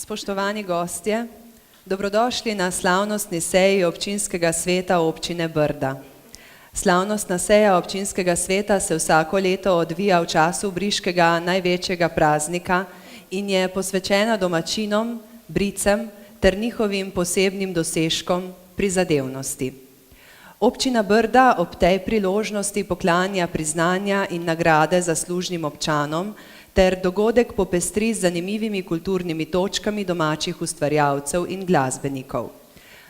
Spoštovani gostje, dobrodošli na slavnostni seji občinskega sveta občine Brda. Slavnostna seja občinskega sveta se vsako leto odvija v času briškega največjega praznika in je posvečena domačinom, bricem ter njihovim posebnim dosežkom prizadevnosti. Občina Brda ob tej priložnosti poklanja priznanja in nagrade zaslužnim občanom ter dogodek popestri z zanimivimi kulturnimi točkami domačih ustvarjalcev in glasbenikov.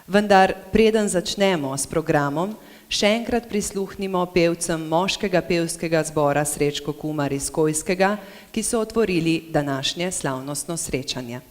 Vendar preden začnemo s programom, še enkrat prisluhnimo pevcem moškega pevskega zbora Srečko Kumar iz Kojskega, ki so otvorili današnje slavnostno srečanje.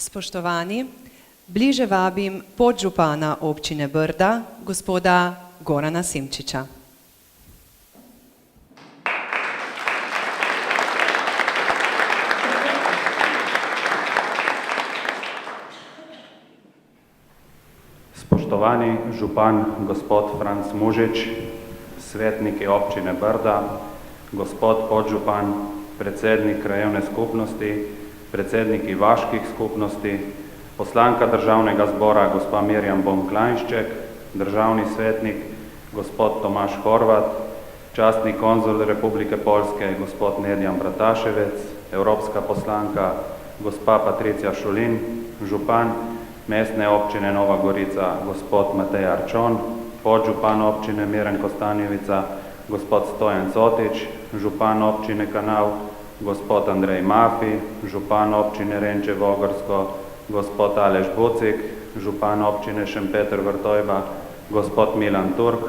Spoštovani, bliže vabim podžupana občine Brda, gospoda Gorana Simčiča. Spoštovani župan gospod Franc Mužič, svetniki občine Brda, gospod podžupan, predsednik krajevne skupnosti, predsedniki vaških skupnosti, poslanka državnega zbora gospa Mirjam Bon-Klajnšček, državni svetnik gospod Tomaž Horvat, častni konzul Republike Poljske gospod Nedjan Brataševec, evropska poslanka gospa Patricija Šulin, župan mestne občine Nova Gorica gospod Matej Arčon, podžupan občine Miran Kostanjevica gospod Stojan Cotič, župan občine Kanal, gospod Andrej Mafi, župan občine Renče Vogorsko, gospod Aleš Bucik, župan občine Šempeter Vrtojba, gospod Milan Turk,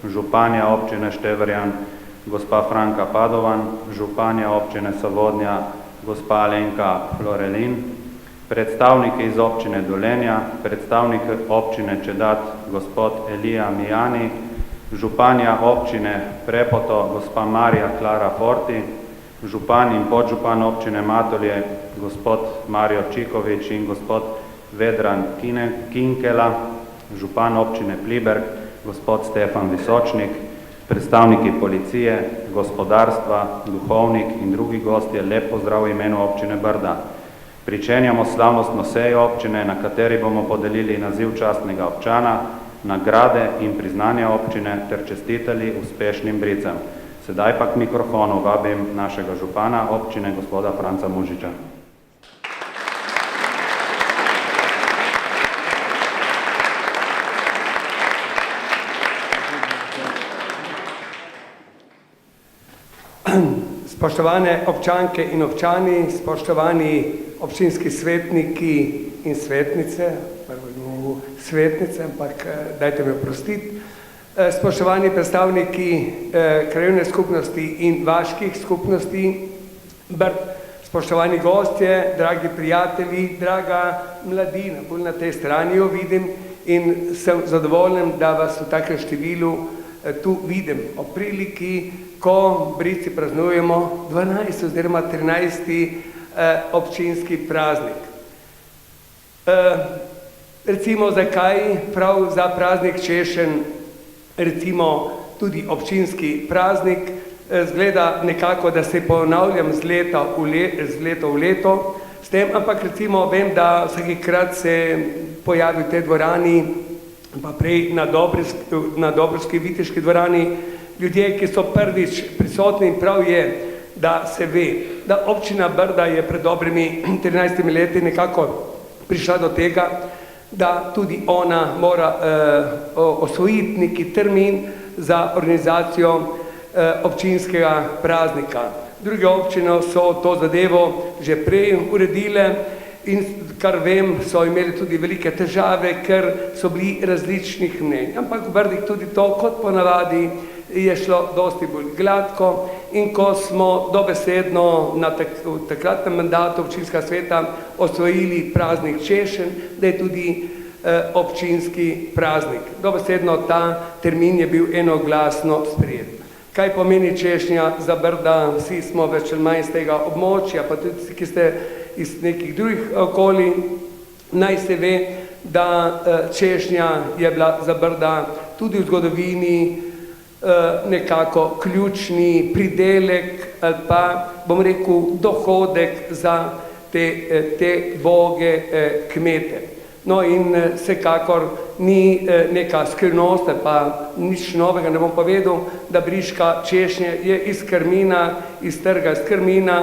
županja občine Števerjan, gospa Franka Padovan, županja občine Sovodnja, gospa Alenka Florelin, predstavniki iz občine Dolenja, predstavnik občine Čedat, gospod Elija Mijani, županja občine Prepoto, gospa Marija Klara Forti, župan in podžupan občine Matolje, gospod Mario Čikovič in gospod Vedran Kinkela, župan občine Pliberk, gospod Stefan Visočnik, predstavniki policije, gospodarstva, duhovnik in drugi gostje, lep pozdrav v imenu občine Brda. Pričenjamo slavnostno sejo občine, na kateri bomo podelili naziv častnega občana, nagrade in priznanja občine ter čestitali uspešnim bricam. Sedaj pa k mikrofonu vabim našega župana občine, gospoda Franca Mužiča. Spoštovane občanke in občani, spoštovani občinski svetniki in svetnice, prvo svetnice, ampak dajte mi oprostiti, spoštovani predstavniki krajevne skupnosti in vaških skupnosti Brd, spoštovani gostje, dragi prijatelji, draga mladina, bolj na tej strani jo vidim in sem zadovoljen, da vas v takem številu tu vidim. O priliki, ko Brici praznujemo 12. oziroma 13. Občinski praznik. Recimo, zakaj prav za praznik češenj, recimo tudi občinski praznik, zgleda nekako, da se ponavljam z leta v leto, s tem, ampak recimo vem, da vsakikrat se pojavi v tej dvorani, pa prej na Dobrski viteški dvorani, ljudje, ki so prvič prisotni, in prav je, da se ve, da občina Brda je pred dobrimi 13 leti nekako prišla do tega, da tudi ona mora osvojiti neki termin za organizacijo občinskega praznika. Druge občine so to zadevo že prej uredile in kar vem, so imeli tudi velike težave, ker so bili različnih mnenj. Ampak v Brdih tudi to, kot ponavadi, je šlo dosti bolj gladko in ko smo dobesedno v takratnem mandatu občinskega sveta osvojili praznik češenj, da je tudi občinski praznik. Dobesedno ta termin je bil enoglasno sprejet. Kaj pomeni češnja za Brda? Vsi smo več ali manj z tega območja, pa tudi ki ste iz nekih drugih okolij, naj se ve, da češnja je bila za Brda tudi v zgodovini nekako ključni pridelek ali pa, bom rekel, dohodek za te boge kmete. No in vsekakor ni neka skrivnost, pa nič novega ne bom povedal, da briška češnje je iz Krmina, iz trga iz Krmina,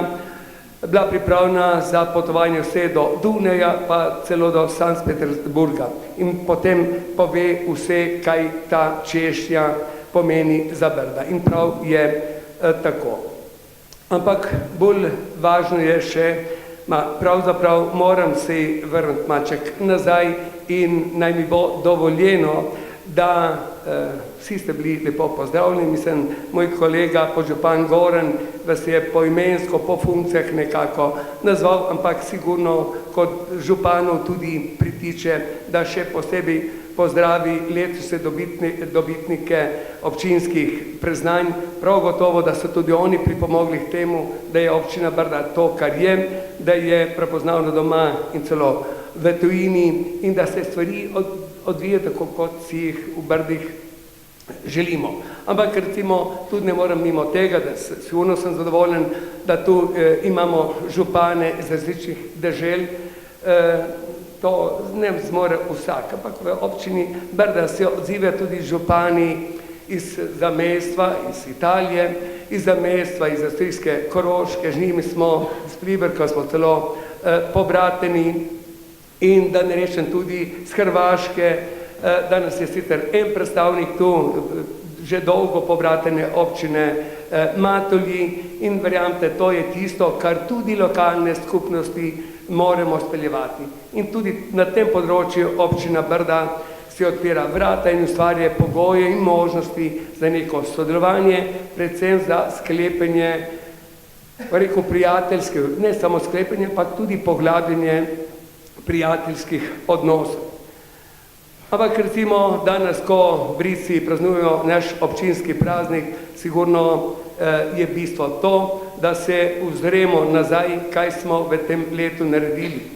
bila pripravljena za potovanje vse do Dunaja, pa celo do Sankt Peterburga. In potem pove vse, kaj ta češnja pomeni za Brda. In prav je tako. Ampak bolj važno je še, pravzaprav moram se vrniti maček nazaj in naj mi bo dovoljeno, da vsi ste bili lepo pozdravljeni. Mislim, moj kolega podžupan Goran vas je poimensko, po funkcijah nekako nazval, ampak sigurno kot županu tudi pritiče, da še posebej pozdravi letos dobitnike občinskih priznanj. Prav gotovo, da so tudi oni pripomogli k temu, da je občina Brda to, kar je, da je prepoznavna doma in celo v tujini in da se stvari odvije tako, kot si jih v Brdih želimo. Ampak recimo tudi ne moram mimo tega, da sigurno sem zadovoljen, da tu imamo župane iz različnih dežel. To ne zmore vsak, ampak v občini Brda se odzivajo tudi župani iz zamestva, iz Italije, iz zamestva, iz avstrijske Koroške, z njimi smo, iz Pliberka smo celo pobrateni in da ne rečem tudi z Hrvaške. Danes je sicer en predstavnik tu, že dolgo povratene občine Matulji in verjamete, to je tisto, kar tudi lokalne skupnosti moramo speljevati. In tudi na tem področju občina Brda si odpira vrata in ustvarja pogoje in možnosti za neko sodelovanje, predvsem za sklepanje, rekel, prijateljskih, ne samo sklepanje, pa tudi poglabljenje prijateljskih odnosov. Ampak recimo danes, ko Britci praznujejo naš občinski praznik, sigurno je bistvo to, da se ozremo nazaj, kaj smo v tem letu naredili.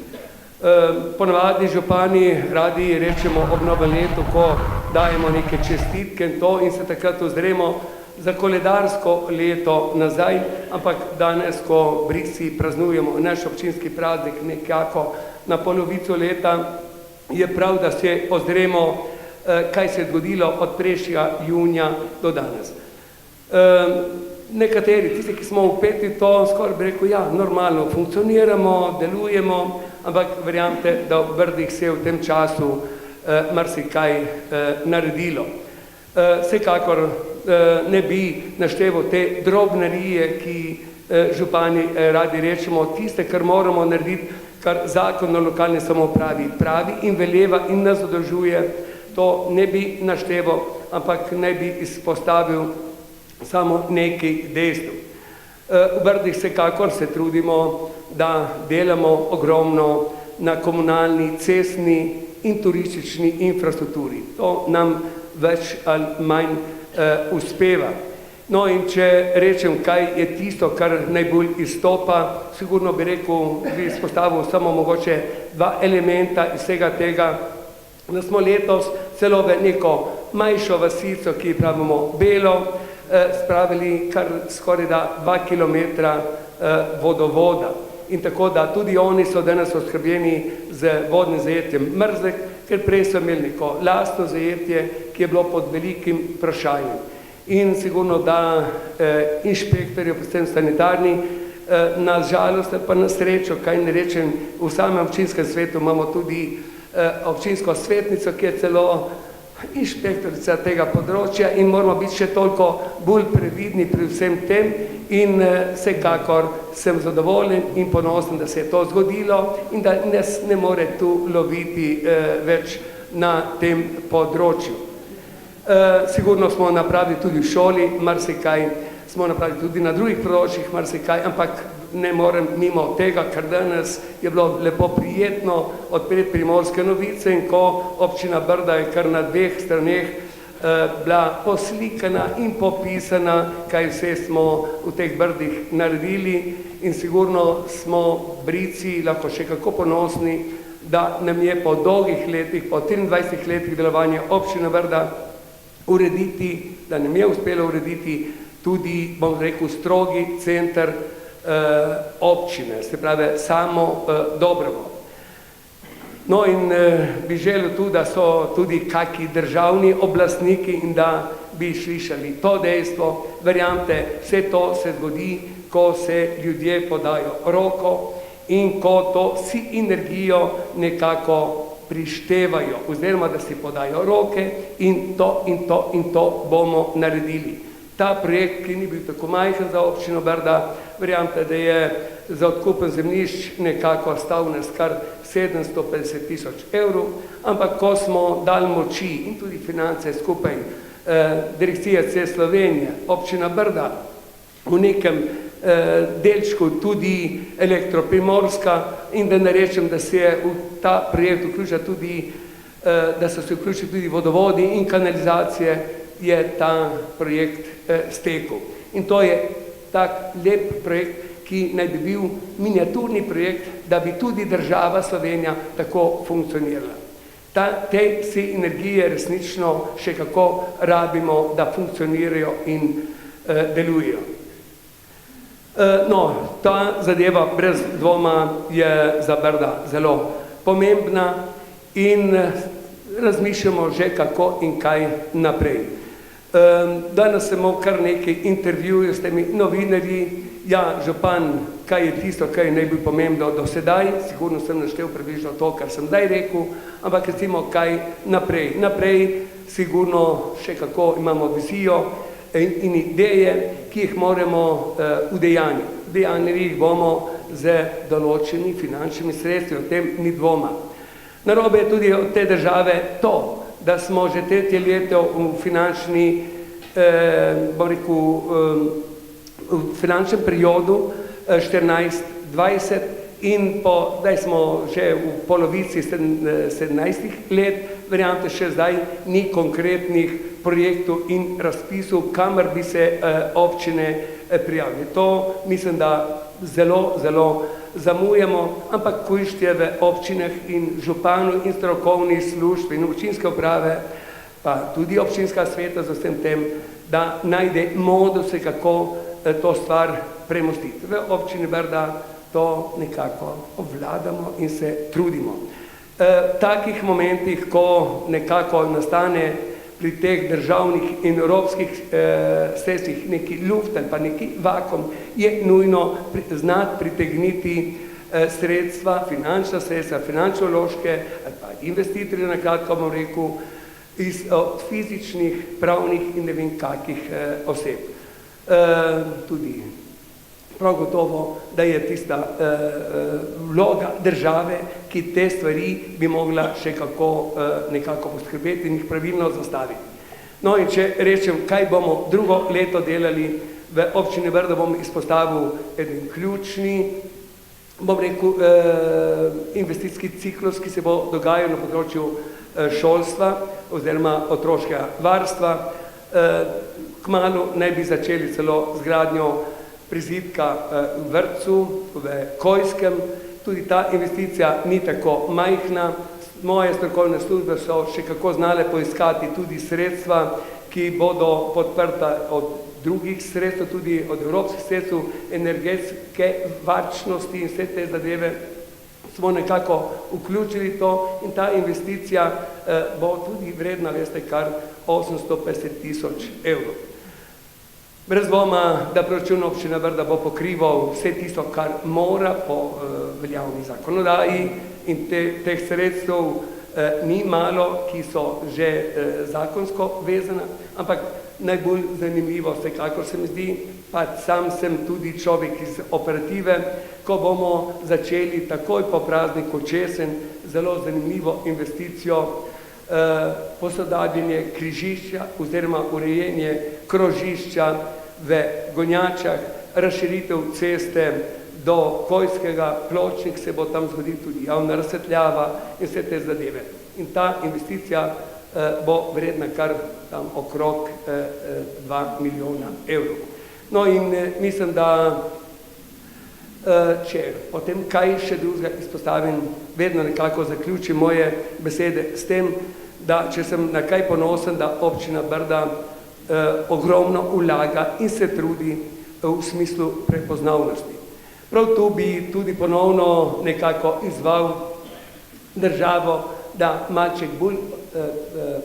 Ponavadi župani radi rečemo ob novem letu, ko dajemo neke čestitke in to in se takrat ozremo za koledarsko leto nazaj, ampak danes, ko Britci praznujemo naš občinski praznik nekako na polovico leta, je prav, da se ozremo, kaj se je zgodilo od prejšnjega junija do danes. Nekateri, tisti, ki smo vpeti to, skoraj bi rekel, ja, normalno funkcioniramo, delujemo, ampak verjamete, da v Brdih se je v tem času marsikaj naredilo. Vsekakor ne bi našteval te drobnarije, ki župani radi rečemo, tiste, kar moramo narediti, kar zakon o lokalni samoupravi pravi in veleva in nas zadolžuje, to ne bi našteval, ampak ne bi izpostavil samo nekaj dejstev. V Brdih vsekakor se trudimo, da delamo ogromno na komunalni, cestni in turistični infrastrukturi. To nam več ali manj uspeva. No in če rečem, kaj je tisto, kar najbolj izstopa, sigurno bi rekel, bi izpostavil samo mogoče dva elementa iz vsega tega, da smo letos celo v neko manjšo vasico, ki pravimo Belo, spravili kar skoraj 2 kilometra vodovoda. In tako da tudi oni so danes oskrbljeni z vodnim zajetjem Mrzlek, ker prej so imeli neko lastno zajetje, ki je bilo pod velikim vprašanjem. In sigurno, da inšpektorji, predvsem sanitarni, na žalost pa na srečo, kaj ne rečem, v samem občinskem svetu imamo tudi občinsko svetnico, ki je celo inšpektorica tega področja in moramo biti še toliko bolj previdni pri vsem tem in vsekakor sem zadovoljen in ponosen, da se je to zgodilo in da nas ne more tu loviti več na tem področju. Sigurno smo napravili tudi v šoli marsikaj, smo napravili tudi na drugih področjih marsikaj, ampak ne morem mimo tega, ker danes je bilo lepo prijetno odpreti Primorske novice in ko občina Brda je kar na 2 straneh bila poslikana in popisana, kaj vse smo v teh Brdih naredili in sigurno smo Britci lahko še kako ponosni, da nam je po dolgih letih, po 23 letih delovanja občina Brda urediti, da nam je uspelo urediti tudi, bom rekel, strogi center občine, se pravi samo Dobrovo. No in bi želel tudi, da so tudi kaki državni oblastniki in da bi slišali to dejstvo. Verjamete, vse to se zgodi, ko se ljudje podajo roko in ko to si energijo nekako prištevajo, oziroma da si podajo roke in to bomo naredili. Ta projekt, ki ni bil tako majhen za občino Brda, verjamete, da je za odkupen zemljišč nekako stal nas kar 750 000 evrov, ampak ko smo dali moči in tudi finance skupaj, Direkcija C Slovenije, občina Brda, v nekem delčku tudi Elektroprimorska in da ne rečem, da se je v ta projekt vključil tudi, da so se vključili tudi vodovodi in kanalizacije, je ta projekt stekel. In to je tak lep projekt, ki naj bi bil miniaturni projekt, da bi tudi država Slovenija tako funkcionirala. Te vse energije resnično še kako rabimo, da funkcionirajo in delujejo. No, ta zadeva brez dvoma je za Brda zelo pomembna in razmišljamo že kako in kaj naprej. Danes sem imel kar nekaj intervjujev s temi novinarji. Ja, župan, kaj je tisto, kaj je najbolj pomembno do sedaj, sigurno sem naštel približno to, kar sem zdaj rekel, ampak recimo kaj naprej. Naprej sigurno še kako imamo vizijo in ideje, ki jih moramo udejanjiti. Udejanjili jih bomo z določenimi finančnimi sredstvi, o tem ni dvoma. Narobe je tudi od te države to, da smo že tretje leto v finančnem periodu 14-20 in zdaj smo že v polovici 17 let, verjamete, še zdaj ni konkretnih projektov in razpisov, kamor bi se občine prijavili. To mislim, da zelo zamujamo, ampak ko išče v občinah in županu in strokovnih služb in občinske uprave, pa tudi občinska sveta z vsem tem, da najde moduse, kako to stvar premostiti. V občini Brda to nekako obvladamo in se trudimo. V takih momentih, ko nekako nastane pri teh državnih in evropskih sredstvih neki luft ali pa neki vakuum, je nujno znati pritegniti sredstva, finančna sredstva, finančno-loške ali pa investitorje, na kratko bom rekel, od fizičnih, pravnih in ne vem kakih oseb. Tudi prav gotovo, da je tista vloga države, ki te stvari bi mogla še kako nekako poskrbeti in jih pravilno zastaviti. No in če rečem, kaj bomo drugo leto delali v občini Brda, bom izpostavil eden ključni, bom rekel, investicijski ciklus, ki se bo dogajal na področju šolstva oziroma otroškega varstva. Kmalu naj bi začeli celo z gradnjo prizidka v vrtcu, v Kojskem. Tudi ta investicija ni tako majhna. Moje strokovne službe so še kako znale poiskati tudi sredstva, ki bodo podprta od drugih sredstev, tudi od evropskih sredstev, energetske varčnosti in vse te zadeve. Smo nekako vključili to in ta investicija bo tudi vredna, veste, kar 850 000 evrov. Brez dvoma, da proračun občine Brda bo pokrival vse tisto, kar mora po veljavni zakonodaji in teh sredstev ni malo, ki so že zakonsko vezana, ampak najbolj zanimivo vsekakor se mi zdi, pa sam sem tudi človek iz operative, ko bomo začeli takoj po prazniku česen zelo zanimivo investicijo posodabljanje križišča oziroma urejenje krožišča v Gonjačah, razširitev ceste do Kojskega, Pločnik, se bo tam zgodil tudi javna razsvetljava in vse te zadeve. In ta investicija bo vredna kar tam okrog 2 milijona evrov. No in mislim, da če potem kaj še drugega izpostavim, vedno nekako zaključim moje besede s tem, da če sem na kaj ponosen, da občina Brda ogromno vlaga in se trudi v smislu prepoznavnosti. Prav tu bi tudi ponovno nekako izzval državo, da malček bolj,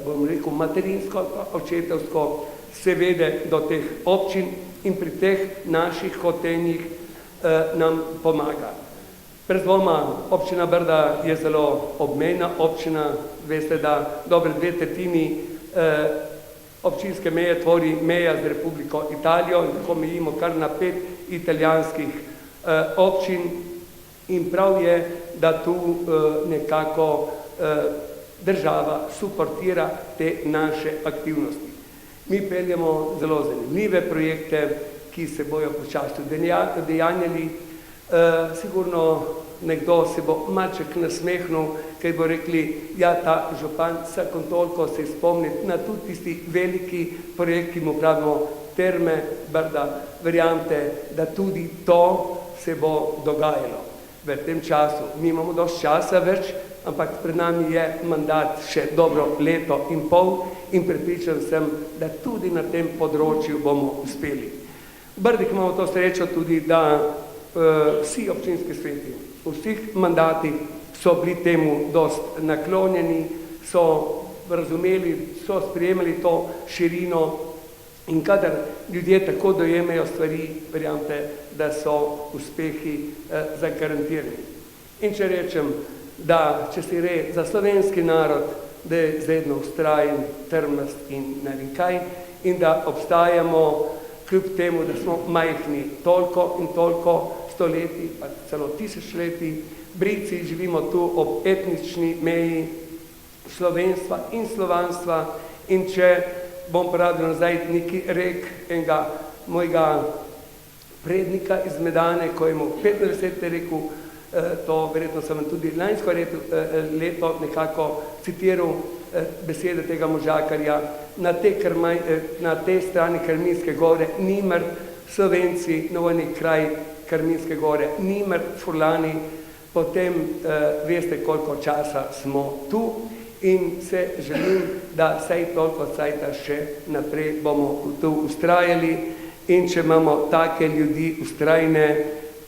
bom rekel, materinsko, očetovsko se vede do teh občin in pri teh naših hotenjih nam pomaga. Brez dvoma, občina Brda je zelo obmejna občina, veste, da dobre 2/3 občinske meje tvori meja z Republiko Italijo in tako mejimo kar na 5 italijanskih občin in prav je, da tu nekako država suportira te naše aktivnosti. Mi peljemo zelo zanimive projekte, ki se bojo počasi udejanjali. Sigurno nekdo se bo malček nasmehnil, kaj bo rekli, ja, ta župan vsako toliko se spomni na tudi tisti veliki projekt, ki mu pravimo Terme Brda. Verjamete, da tudi to se bo dogajalo v tem času. Mi imamo dosti časa več, ampak pred nami je mandat še dobro leto in pol in prepričan sem, da tudi na tem področju bomo uspeli. V Brdi imamo to srečo tudi, da vsi občinski sveti, vseh mandatih so bili temu dost naklonjeni, so razumeli, so sprejemali to širino in kadar ljudje tako dojemajo stvari, verjamete, da so uspehi zagarantirani. In če rečem, da če se gre za slovenski narod, da je zredno ustrajen, trmast in ne vem kaj, in da obstajamo kljub temu, da smo majhni toliko in toliko stoletij, pa celo tisočletij. Britci živimo tu ob etnični meji slovenstva in slovanstva, in če bom porabil nazaj neki rek enega mojega prednika iz Medane, ko je mu 25 rekel, to verjetno sem tudi lansko leto nekako citiral besede tega možakarja, na tej strani Krminske gore ni mrtv, Slovenci, novojni kraj Krminske gore ni mrtv, Furlani, potem veste, koliko časa smo tu, in se želim, da vsaj toliko cajta še naprej bomo tu ustrajali, in če imamo take ljudi ustrajne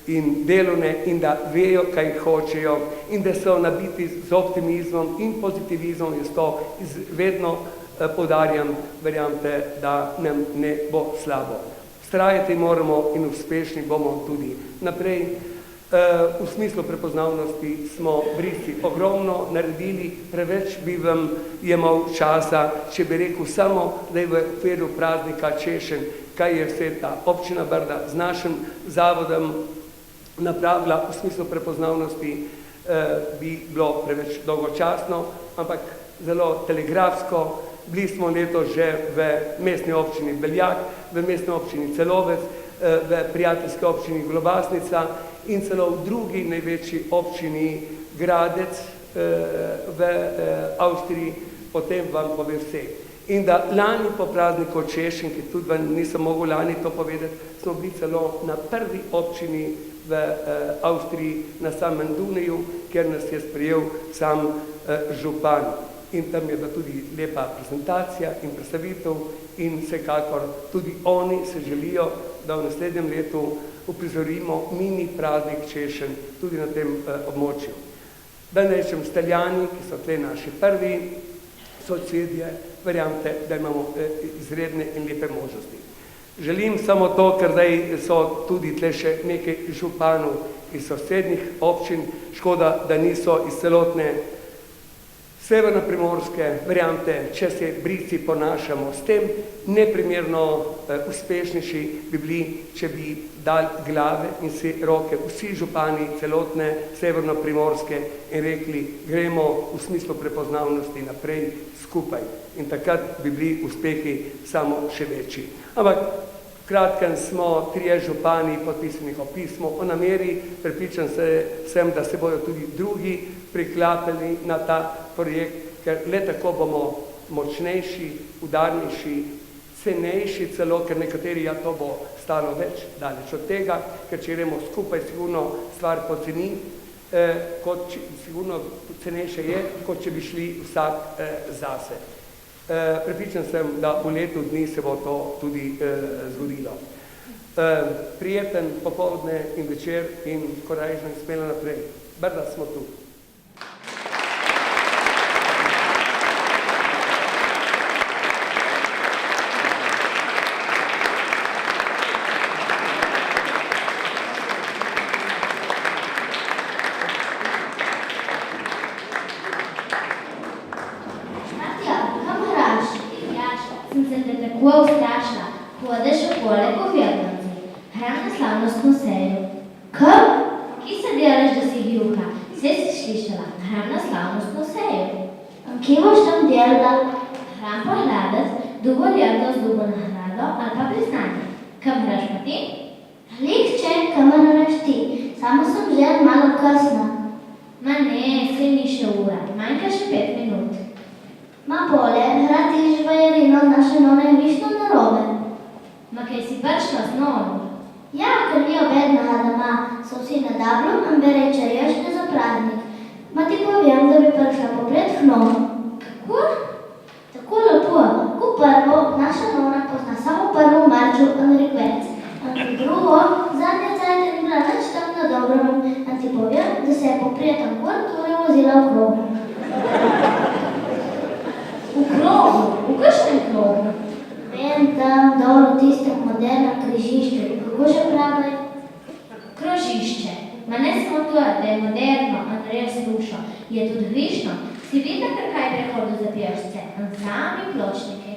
in delovne in da vejo, kaj hočejo in da so nabiti z optimizmom in pozitivizmom, jaz to vedno poudarjam, verjamete, da nam ne bo slabo. Vztrajati moramo in uspešni bomo tudi naprej. V smislu prepoznavnosti smo Britci ogromno naredili, preveč bi vam jemal časa, če bi rekel samo, da je v okviru praznika Češen, kaj je vse ta občina Brda z našim zavodom napravila v smislu prepoznavnosti, bi bilo preveč dolgočasno, ampak zelo telegrafsko. Bili smo leto že v mestni občini Beljak, v mestni občini Celovec, v prijateljski občini Globasnica in celo v drugi največji občini Gradec v Avstriji, potem vam pove vse. In da lani po prazniku Češen, ki tudi vam nisem mogel lani to povedati, smo bili celo na prvi občini v Avstriji, na samem Dunaju, kjer nas je sprejel sam župan. In tam je bila tudi lepa prezentacija in predstavitev in vsekakor tudi oni se želijo, da v naslednjem letu uprizorimo mini praznik Češen tudi na tem območju. Da ne rečem Staljani, ki so tle naši prvi sosedje, verjamete, da imamo izredne in lepe možnosti. Želim samo to, ker zdaj so tudi tle še nekaj županov iz sosednjih občin, škoda, da niso iz celotne Severno-Primorske, verjamete, če se Britci ponašamo s tem, neprimerno uspešnejši bi bili, če bi dali glave in si roke vsi župani celotne Severno-Primorske in rekli, gremo v smislu prepoznavnosti naprej skupaj. In takrat bi bili uspehi samo še večji. Ampak v kratkem smo 3 župani podpisanih o pismu o nameri, prepričan sem, da se bojo tudi drugi priklapili na ta projekt, ker le tako bomo močnejši, udarnejši, cenejši celo, ker nekateri, ja, to bo stalo več daleč od tega, ker če gremo skupaj, sigurno stvar poceni, sigurno cenejše je, kot če bi šli vsak zase. Prepričan sem, da v letu dni se bo to tudi zgodilo. Prijeten popoldne in večer in korajžno smela naprej. Brda smo tu. Ustrašila, hodeš okole po Vjetnamci, hrana slavnostno sejo. Kaj? Kje se delaš, da si gluha? Vse si slišala, hrana slavnostno sejo. Kje boš tam delala? Hram pohladec, dugo ljeto z dugo nahrado ali pa priznanje. Kam hraš pa ti? Lihče, kam hraš ti? Samo sem že malo kasna. Ma ne, se ni še ura, manjka še 5 minut. Ma pole, hrati žvajerino naše none je višno narobe. Ma kaj si prišla z nono? Ja, ker mi obednaha, da ma so vsi na dablu, ambe reče ješte za praznik. Ma ti povem, da bi prišla popred k nono. Kako? Tako lepo, ko prvo, naša nona pozna samo prvo marču in rikvec. In drugo, zadnje cajte ni bila nič tam na dobrom, in ti povem, da se je poprijetan gor, torej vozila v krogu. V krogu? V kakšnem krogu? Vem tam, dol v tistem modernem križišču. Kako že pravi? Krožišče. Ma ne samo to, da je moderno, a res slušo. Je tudi višno. Si videla, kaj prehodu za pješce, ansambli pločniki.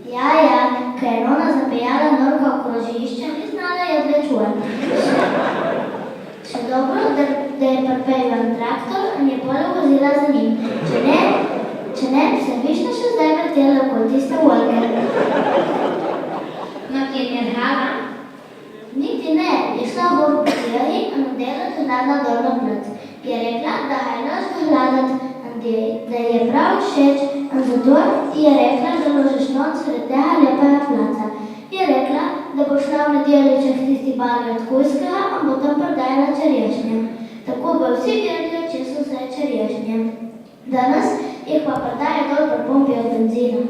Ja, ker je ona zapejala norka v krožišče, ni znala je odlečuje. Še dobro, da je pripeljan traktor in je pole vozila za njim. Če ne, se višno še zdaj vrtela okoli tiste volke. Ma kje je drhala? Niti ne, je šla v boru po cijeli in oddelati hladna dolna plac. Je rekla, da je naš hladati, da je prav všeč, in zato je rekla, da ložeš noč sred tega lepega placa. Je rekla, da bo šla v nedelječek tisti bar od Kujskega in bo tam prodajala čerješnje. Tako bo vsi vedeli, če so vse čerješnje. Danes jih pa prodaja dol pri pompi od benzina.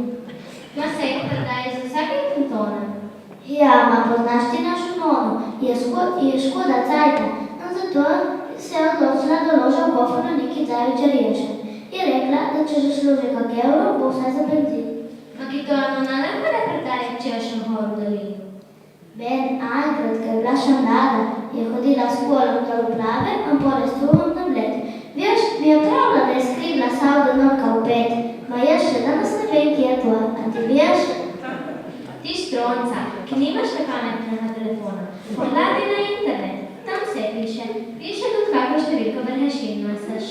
Ma se jih prodaja za vsake kantone? Ja, ma poznaš ti našo nono, je škoda cajta, in zato se je odločila, da loža v kofru neki zavi čerješen. Je rekla, da če že služi kak evro, bo vse za benzin. Ma ki to je ona ne more prodaja čerješen hor v dolini? Ben, enkrat, ko je bila še mlada, je hodila s kolom dol v plave in pole s tuhom na bled. Veš, mi je pravila, da je skrivila savda norka v pet, ma jaz še danes ne vem, kje je to, a ti veš? Ti štronca, ki nimaš še pametnega telefona, pogledaj na internet, tam vse piše tudi kakva številka vrhešin nosiš.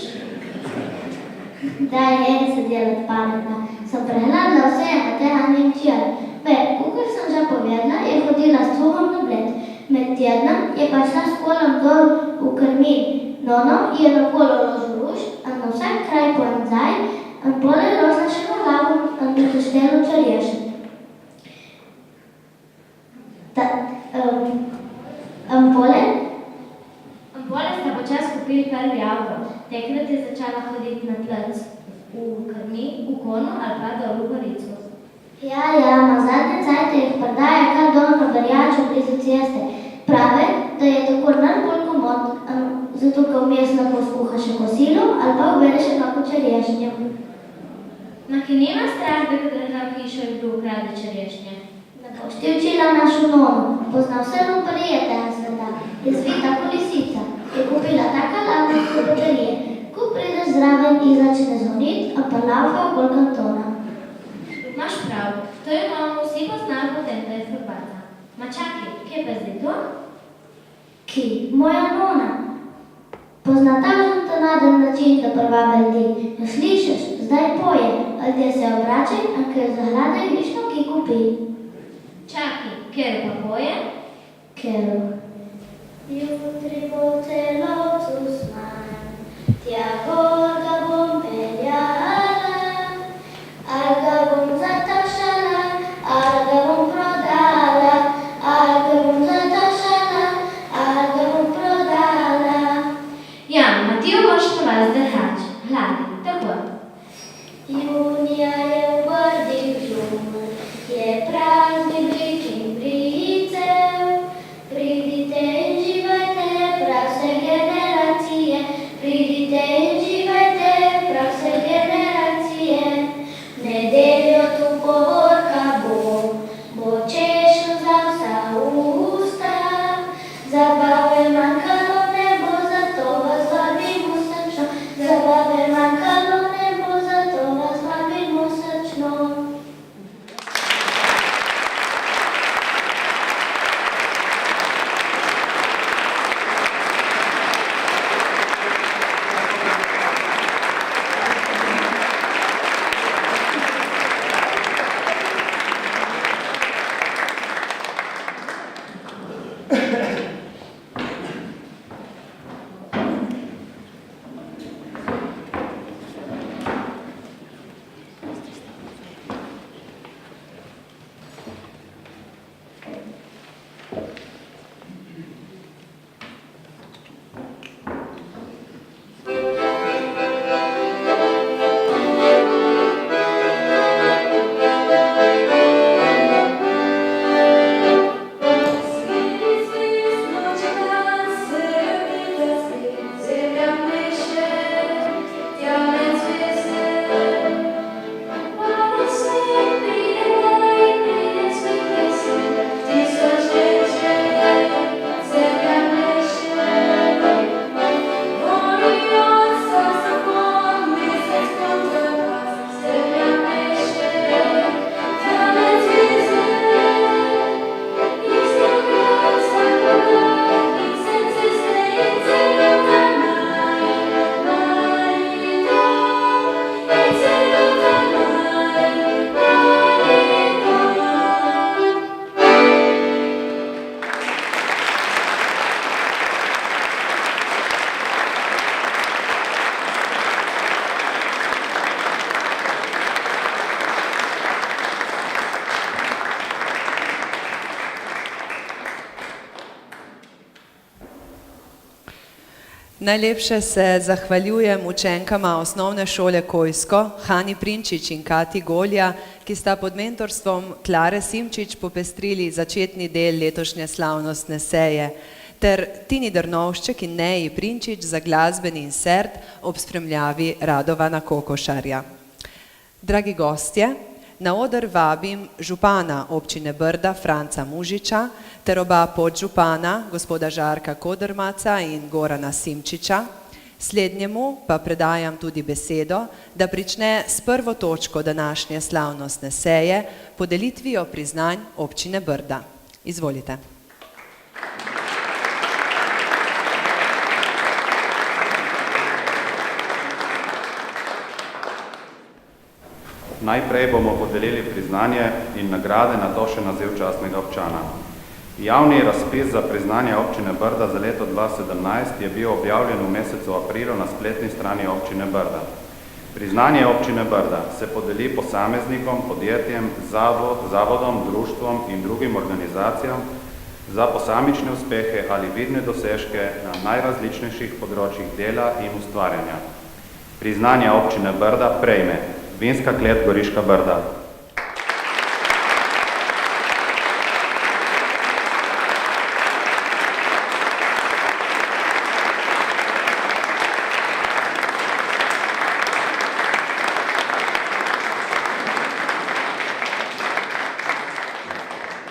Daj, se delati pametna, sem prehladila vse na tega Nemčija. Kakor sem že povedala, je hodila s tuhom na bled. Med tednom je pa šla s kolom dol v Krmin. Nono je na kolo ložil ruž, a na vsak kraj po nazaj, in pole je ložila še na glavu in na teštelu čerješen. Pole sta počas kupili prvi avto. Takrat je začala hoditi na plac v Krmin, v Kono ali pa dol v Gorico. Ja, ma zadnje cajte jih prodaja kar dol na Berjaču blizu ceste. Prave, da je tako najbolj komod, zato ko vmes lahko skuha še kosilo ali pa ubere še kako čerješnje. Ma ki nima strah, da ga hišo in kdo ukrade čerješnje? Ne boš ti učila našo nono, pozna vse lumparije tega sveta, je zvita kot lisica, je kupila taka ladna kot baterije, ko prideš zraven in začne zvonit, a pa laufa okoli kantona. Maš prav, to je nono vsi poznali potem, da je furbaca. Ma čakaj, kje pa zdaj to? Ki? Moja nona. Pozna takšen tonaden način, da prvabe ljudi. Jo slišiš, zdaj poje, ali te se obračaj, a ker zahladaj višno, ki kupi. Čakaj, ker pa poje? Ker. Jutri bo celotu smanj, tja gor ga bom peljala, ali ga bom zatašala, ali ga bom prodala, ali ga bom zatašala, ali ga bom prodala. Ja, ma ti jo boš na vas drhač, hladi, tako. Junija je v brdih žum, je praznik brik in bricev, pridite in živajte, prav vse generacije, pridite in živajte, prav vse generacije. Nedeljo tu povorka bo češno za vsa usta, zabave manjkalo ne bo, zato vas vabimo srčno, zabave manjkalo ne bo, zato vas vabimo srčno. Najlepše se zahvaljujem učenkama osnovne šole Kojsko, Hani Prinčič in Kati Golja, ki sta pod mentorstvom Klare Simčič popestrili začetni del letošnje slavnostne seje, ter Tini Drnovšček in Neji Prinčič za glasbeni insert ob spremljavi Radovana Kokošarja. Dragi gostje, na oder vabim župana občine Brda Franca Mužiča ter oba podžupana, gospoda Žarka Kodrmaca in Gorana Simčiča. Slednjemu pa predajam tudi besedo, da prične s prvo točko današnje slavnostne seje, podelitvijo priznanj občine Brda. Izvolite. Najprej bomo podelili priznanje in nagrade, nato še naziv častnega občana. Javni razpis za priznanje občine Brda za leto 2017 je bil objavljen v mesecu aprilu na spletni strani občine Brda. Priznanje občine Brda se podeli posameznikom, podjetjem, zavodom, društvom in drugim organizacijam za posamične uspehe ali vidne dosežke na najrazličnejših področjih dela in ustvarjanja. Priznanje občine Brda prejme Vinska klet Goriška Brda.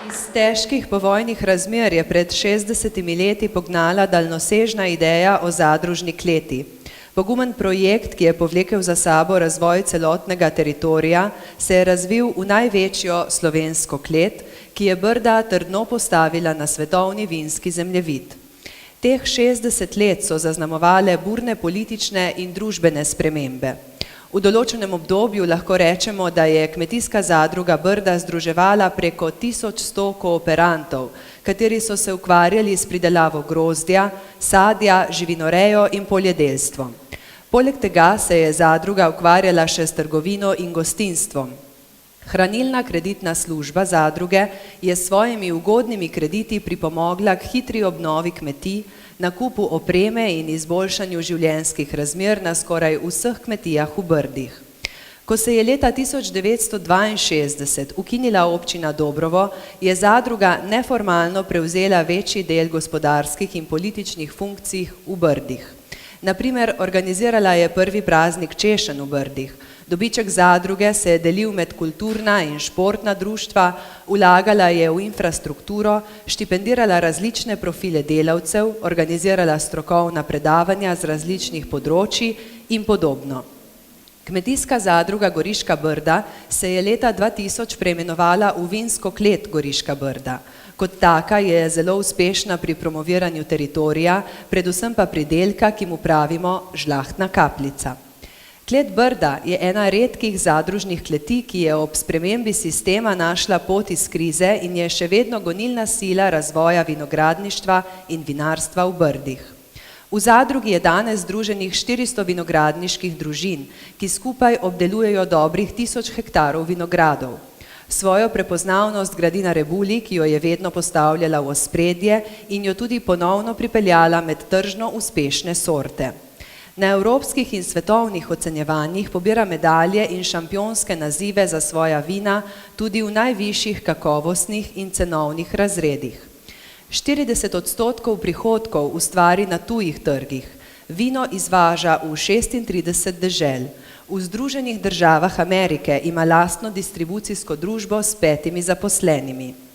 Iz težkih povojnih razmer je pred 60 leti pognala daljnosežna ideja o zadružni kleti. Pogumen projekt, ki je povlekel za sabo razvoj celotnega teritorija, se je razvil v največjo slovensko klet, ki je Brda trdno postavila na svetovni vinski zemljevid. Teh 60 let so zaznamovale burne politične in družbene spremembe. V določenem obdobju lahko rečemo, da je kmetijska zadruga Brda združevala preko 1100 kooperantov, kateri so se ukvarjali s pridelavo grozdja, sadja, živinorejo in poljedelstvom. Poleg tega se je zadruga ukvarjala še s trgovino in gostinstvom. Hranilna kreditna služba zadruge je s svojimi ugodnimi krediti pripomogla k hitri obnovi kmetij, nakupu opreme in izboljšanju življenjskih razmer na skoraj vseh kmetijah v Brdih. Ko se je leta 1962 ukinila občina Dobrovo, je zadruga neformalno prevzela večji del gospodarskih in političnih funkcij v Brdih. Naprimer, organizirala je prvi praznik češenj v Brdih. Dobiček zadruge se je delil med kulturna in športna društva, vlagala je v infrastrukturo, štipendirala različne profile delavcev, organizirala strokovna predavanja z različnih področji in podobno. Kmetijska zadruga Goriška Brda se je leta 2000 preimenovala v Vinsko klet Goriška Brda. Kot taka je zelo uspešna pri promoviranju teritorija, predvsem pa pridelka, ki mu pravimo žlahtna kapljica. Klet Brda je ena redkih zadružnih kleti, ki je ob spremembi sistema našla pot iz krize in je še vedno gonilna sila razvoja vinogradništva in vinarstva v Brdih. V zadrugi je danes združenih 400 vinogradniških družin, ki skupaj obdelujejo dobrih 1000 hektarov vinogradov. Svojo prepoznavnost gradi na rebuli, ki jo je vedno postavljala v ospredje in jo tudi ponovno pripeljala med tržno uspešne sorte. Na evropskih in svetovnih ocenjevanjih pobira medalje in šampionske nazive za svoja vina tudi v najvišjih kakovostnih in cenovnih razredih. 40% prihodkov ustvari na tujih trgih, vino izvaža v 36 dežel. V Združenih državah Amerike ima lastno distribucijsko družbo s 5 zaposlenimi.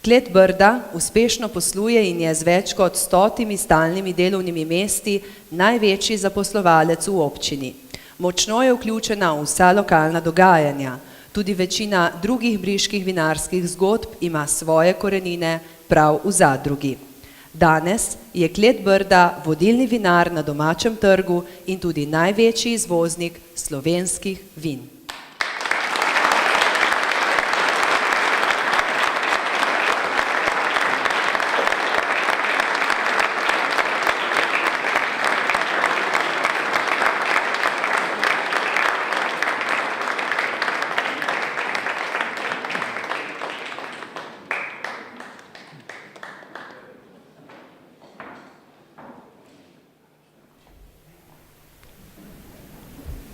Klet Brda uspešno posluje in je z več kot 100 stalnimi delovnimi mesti največji zaposlovalec v občini. Močno je vključena v vsa lokalna dogajanja. Tudi večina drugih briških vinarskih zgodb ima svoje korenine prav v zadrugi. Danes je Klet Brda vodilni vinar na domačem trgu in tudi največji izvoznik slovenskih vin.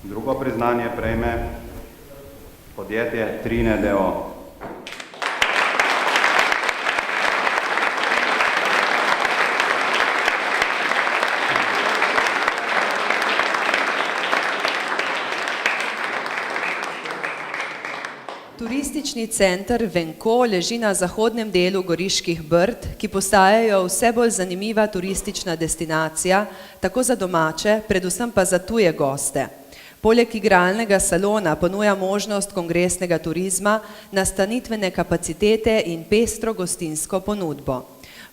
Drugo priznanje prejme podjetje Trine d.o.o. Turistični center Venko leži na zahodnem delu Goriških Brd, ki postajajo vse bolj zanimiva turistična destinacija, tako za domače, predvsem pa za tuje goste. Poleg igralnega salona ponuja možnost kongresnega turizma, nastanitvene kapacitete in pestro gostinsko ponudbo.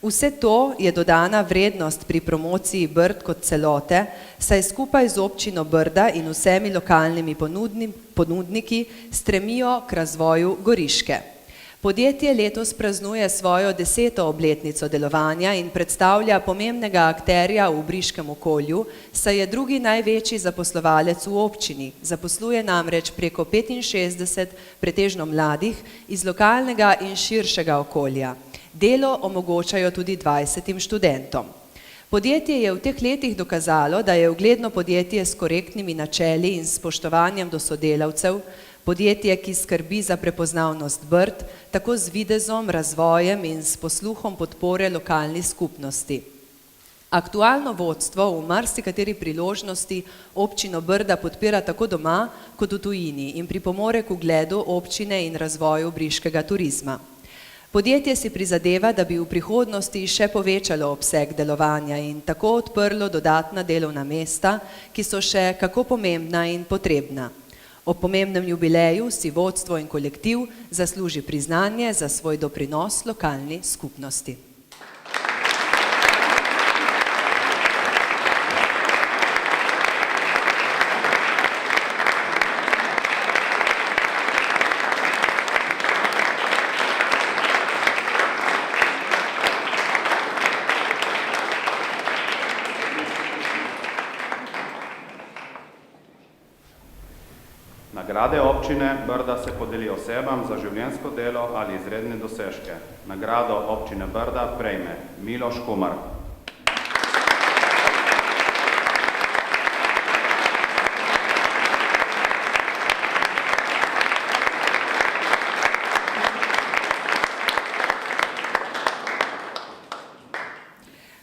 Vse to je dodana vrednost pri promociji Brd kot celote, saj skupaj z občino Brda in vsemi lokalnimi ponudniki stremijo k razvoju Goriške. Podjetje letos praznuje svojo 10. obletnico delovanja in predstavlja pomembnega akterja v briškem okolju, saj je drugi največji zaposlovalec v občini, zaposluje namreč preko 65 pretežno mladih iz lokalnega in širšega okolja. Delo omogočajo tudi 20 študentom. Podjetje je v teh letih dokazalo, da je ugledno podjetje s korektnimi načeli in spoštovanjem do sodelavcev, podjetje, ki skrbi za prepoznavnost Brd, tako z videzom, razvojem in s posluhom podpore lokalni skupnosti. Aktualno vodstvo v marsikateri priložnosti občino Brda podpira tako doma kot v tujini in pripomore k ugledu občine in razvoju briškega turizma. Podjetje si prizadeva, da bi v prihodnosti še povečalo obseg delovanja in tako odprlo dodatna delovna mesta, ki so še kako pomembna in potrebna. Ob pomembnem jubileju si vodstvo in kolektiv zasluži priznanje za svoj doprinos lokalni skupnosti. Nagrade občine Brda se podeli osebam za življenjsko delo ali izredne dosežke. Nagrado občine Brda prejme Miloš Humar.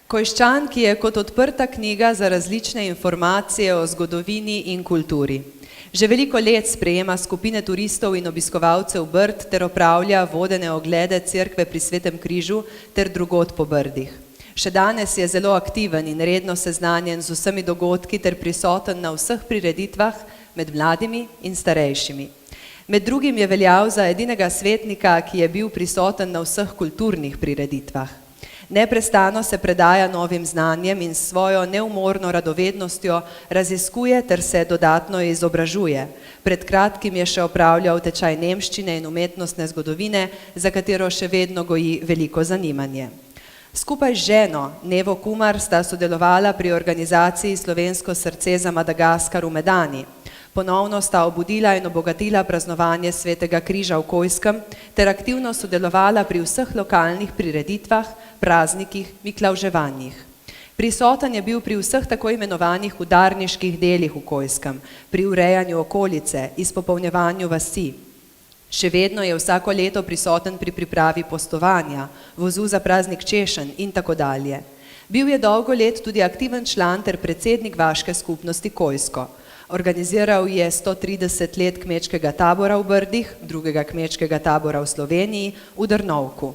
Kojščan, ki je kot odprta knjiga za različne informacije o zgodovini in kulturi. Že veliko let sprejema skupine turistov in obiskovalcev Brd ter opravlja vodene oglede cerkve pri Svetem križu ter drugod po Brdih. Še danes je zelo aktiven in redno seznanjen z vsemi dogodki ter prisoten na vseh prireditvah med mladimi in starejšimi. Med drugim je veljal za edinega svetnika, ki je bil prisoten na vseh kulturnih prireditvah. Neprestano se predaja novim znanjem in s svojo neumorno radovednostjo raziskuje ter se dodatno izobražuje. Pred kratkim je še opravljal tečaj nemščine in umetnostne zgodovine, za katero še vedno goji veliko zanimanje. Skupaj z ženo Nevo Kumar sta sodelovala pri organizaciji Slovensko srce za Madagaskar v Medani. Ponovno sta obudila in obogatila praznovanje Svetega križa v Kojskem ter aktivno sodelovala pri vseh lokalnih prireditvah, praznikih, miklavževanjih. Prisoten je bil pri vseh tako imenovanih udarniških delih v Kojskem, pri urejanju okolice, izpopolnjevanju vasi. Še vedno je vsako leto prisoten pri pripravi postovanja, vozu za praznik češenj in tako dalje. Bil je dolgo let tudi aktiven član ter predsednik vaške skupnosti Kojsko. Organiziral je 130 let kmečkega tabora v Brdih, drugega kmečkega tabora v Sloveniji, v Drnovku.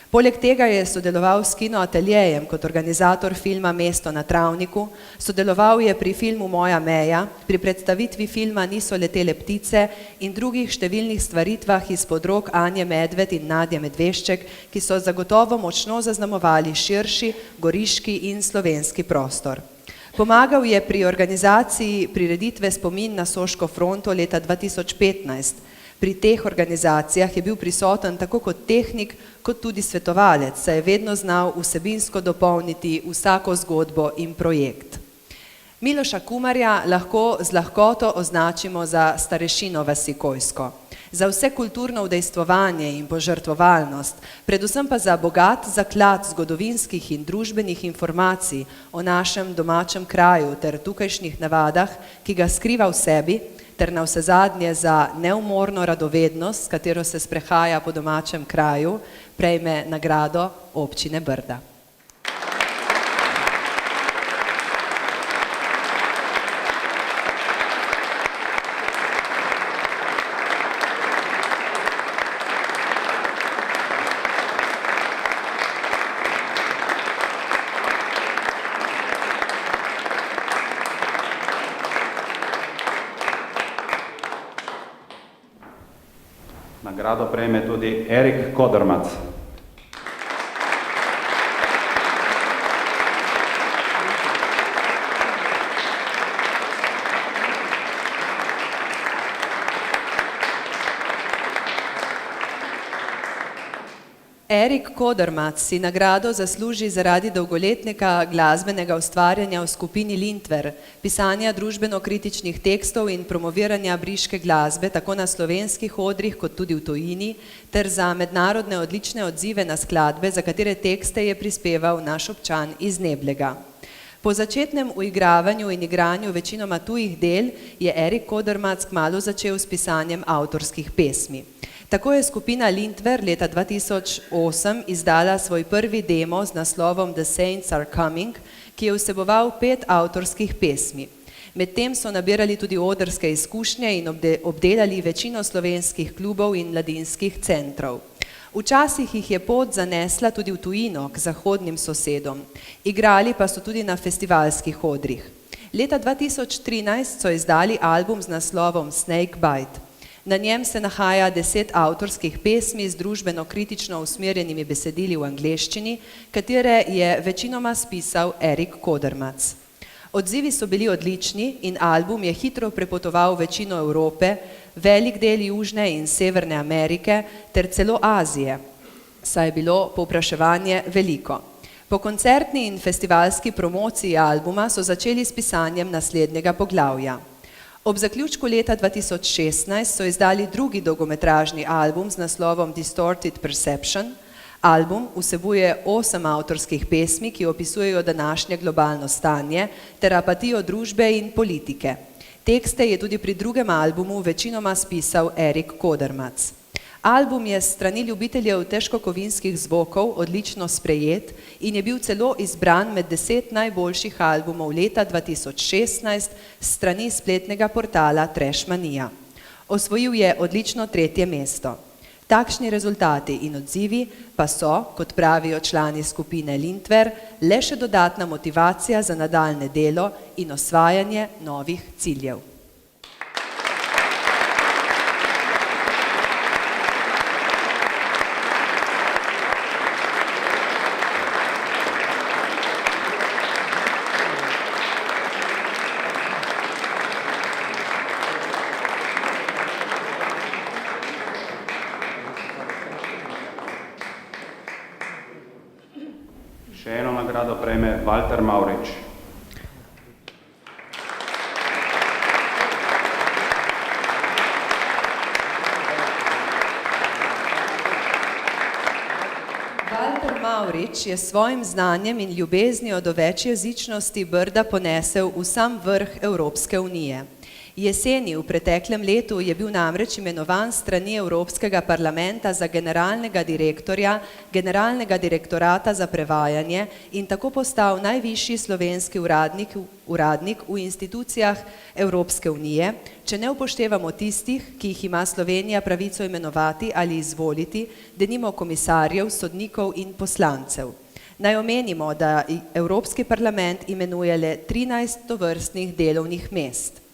Poleg tega je sodeloval s Kino ateljejem kot organizator filma Mesto na travniku, sodeloval je pri filmu Moja meja, pri predstavitvi filma Niso letele ptice in drugih številnih stvaritvah izpod rok Anje Medved in Nadje Medvešček, ki so zagotovo močno zaznamovali širši, goriški in slovenski prostor. Pomagal je pri organizaciji prireditve Spomin na Soško fronto leta 2015. Pri teh organizacijah je bil prisoten tako kot tehnik, kot tudi svetovalec, saj je vedno znal vsebinsko dopolniti vsako zgodbo in projekt. Miloša Kumarja lahko z lahkoto označimo za starešino vasi Kojsko. za vse kulturno udejstvovanje in požrtvovalnost, predvsem pa za bogat zaklad zgodovinskih in družbenih informacij o našem domačem kraju ter tukajšnjih navadah, ki ga skriva v sebi, ter navsezadnje za neumorno radovednost, s katero se sprehaja po domačem kraju, prejme nagrado občine Brda. Nagrado prejme tudi Erik Kodermac. Erik Kodermac si nagrado zasluži zaradi dolgoletnega glasbenega ustvarjanja v skupini Lindver, pisanja družbeno-kritičnih tekstov in promoviranja briške glasbe tako na slovenskih odrih kot tudi v tujini, ter za mednarodne odlične odzive na skladbe, za katere tekste je prispeval naš občan iz Neblega. Po začetnem uigravanju in igranju večinoma tujih del je Erik Kodermac kmalu začel s pisanjem avtorskih pesmi. Tako je skupina Lindver leta 2008 izdala svoj prvi demo z naslovom The Saints Are Coming, ki je vseboval 5 avtorskih pesmi. Medtem so nabirali tudi odrske izkušnje in obdelali večino slovenskih klubov in mladinskih centrov. Včasih jih je pot zanesla tudi v tujino, k zahodnim sosedom. Igrali pa so tudi na festivalskih odrih. Leta 2013 so izdali album z naslovom Snake Bite. Na njem se nahaja 10 avtorskih pesmi z družbeno-kritično usmerjenimi besedili v angleščini, katere je večinoma spisal Erik Kodermac. Odzivi so bili odlični in album je hitro prepotoval večino Evrope, velik del Južne in Severne Amerike ter celo Azije, saj je bilo povpraševanje veliko. Po koncertni in festivalski promociji albuma so začeli s pisanjem naslednjega poglavja. Ob zaključku leta 2016 so izdali drugi dolgometražni album z naslovom Distorted Perception. Album vsebuje 8 avtorskih pesmi, ki opisujejo današnje globalno stanje ter apatijo družbe in politike. Tekste je tudi pri drugem albumu večinoma spisal Erik Kodermac. Album je s strani ljubiteljev težkokovinskih zvokov odlično sprejet in je bil celo izbran med 10 najboljših albumov leta 2016 s strani spletnega portala Trashmania. Osvojil je odlično 3. mesto. Takšni rezultati in odzivi pa so, kot pravijo člani skupine Lindver, le še dodatna motivacija za nadaljne delo in osvajanje novih ciljev. Še eno nagrado prejme Walter Mavrič. Walter Mavrič je s svojim znanjem in ljubeznijo do večjezičnosti Brda ponesel v sam vrh Evropske unije. Jeseni v preteklem letu je bil namreč imenovan s strani Evropskega parlamenta za generalnega direktorja Generalnega direktorata za prevajanje in tako postal najvišji slovenski uradnik v institucijah Evropske unije, če ne upoštevamo tistih, ki jih ima Slovenija pravico imenovati ali izvoliti, denimo komisarjev, sodnikov in poslancev. Naj omenimo, da Evropski parlament imenuje le 13 tovrstnih delovnih mest.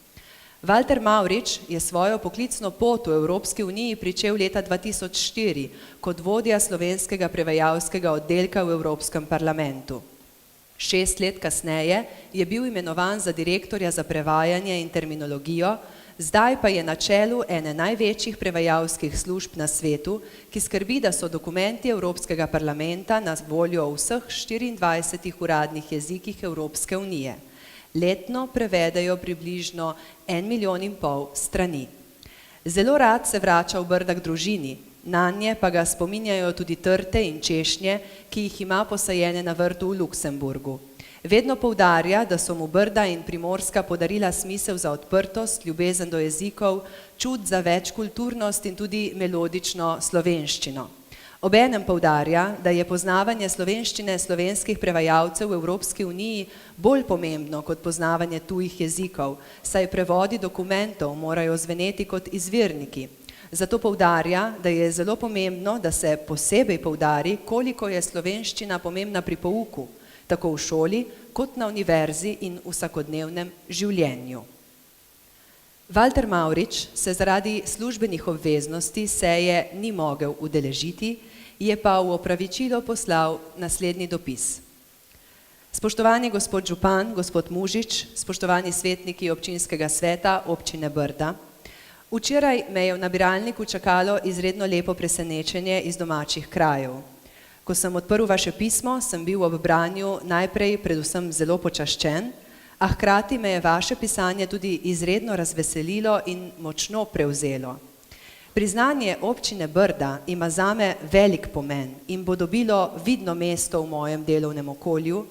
Walter Mavrič je svojo poklicno pot v Evropski uniji pričel leta 2004 kot vodja slovenskega prevajalskega oddelka v Evropskem parlamentu. 6 let kasneje je bil imenovan za direktorja za prevajanje in terminologijo, zdaj pa je na čelu ene največjih prevajalskih služb na svetu, ki skrbi, da so dokumenti Evropskega parlamenta na voljo v vseh 24 uradnih jezikih Evropske unije. Letno prevedejo približno 1,5 milijona strani. Zelo rad se vrača v Brda k družini, nanje pa ga spominjajo tudi trte in češnje, ki jih ima posajene na vrtu v Luksemburgu. Vedno poudarja, da so mu Brda in Primorska podarila smisel za odprtost, ljubezen do jezikov, čut za večkulturnost in tudi melodično slovenščino. Obenem poudarja, da je poznavanje slovenščine slovenskih prevajalcev v Evropski uniji bolj pomembno kot poznavanje tujih jezikov, saj prevodi dokumentov morajo zveneti kot izvirniki. Zato poudarja, da je zelo pomembno, da se posebej poudari, koliko je slovenščina pomembna pri pouku, tako v šoli, kot na univerzi in vsakodnevnem življenju. Walter Mavrič se zaradi službenih obveznosti seje ni mogel udeležiti, je pa v opravičilo poslal naslednji dopis. Spoštovani gospod župan, gospod Mužič, spoštovani svetniki občinskega sveta občine Brda, včeraj me je v nabiralniku čakalo izredno lepo presenečenje iz domačih krajev. Ko sem odprl vaše pismo, sem bil ob branju najprej predvsem zelo počaščen, a hkrati me je vaše pisanje tudi izredno razveselilo in močno prevzelo. Priznanje občine Brda ima zame velik pomen in bo dobilo vidno mesto v mojem delovnem okolju.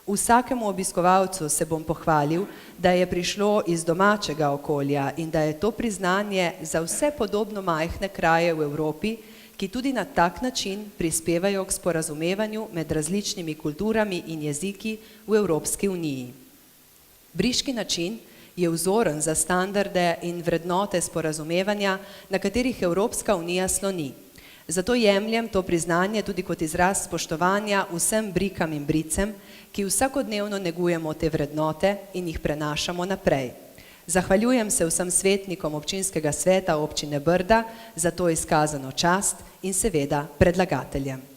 Vsakemu obiskovalcu se bom pohvalil, da je prišlo iz domačega okolja in da je to priznanje za vse podobno majhne kraje v Evropi, ki tudi na tak način prispevajo k sporazumevanju med različnimi kulturami in jeziki v Evropski uniji. Briški način je vzoren za standarde in vrednote sporazumevanja, na katerih Evropska unija sloni. Zato jemljem to priznanje tudi kot izraz spoštovanja vsem Brikam in Bricem, ki vsakodnevno negujemo te vrednote in jih prenašamo naprej. Zahvaljujem se vsem svetnikom občinskega sveta občine Brda za to izkazano čast in seveda predlagateljem.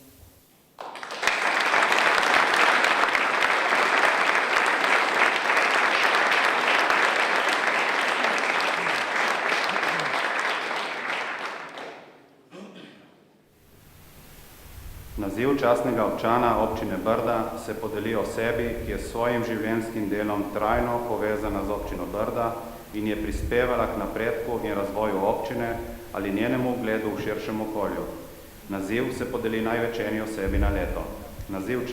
Naziv častnega občana občine Brda se podeli osebi, ki je s svojim življenjskim delom trajno povezana z občino Brda in je prispevala k napredku in razvoju občine ali njenemu ugledu v širšem okolju. Naziv se podeli največ eni osebi na leto. Naziv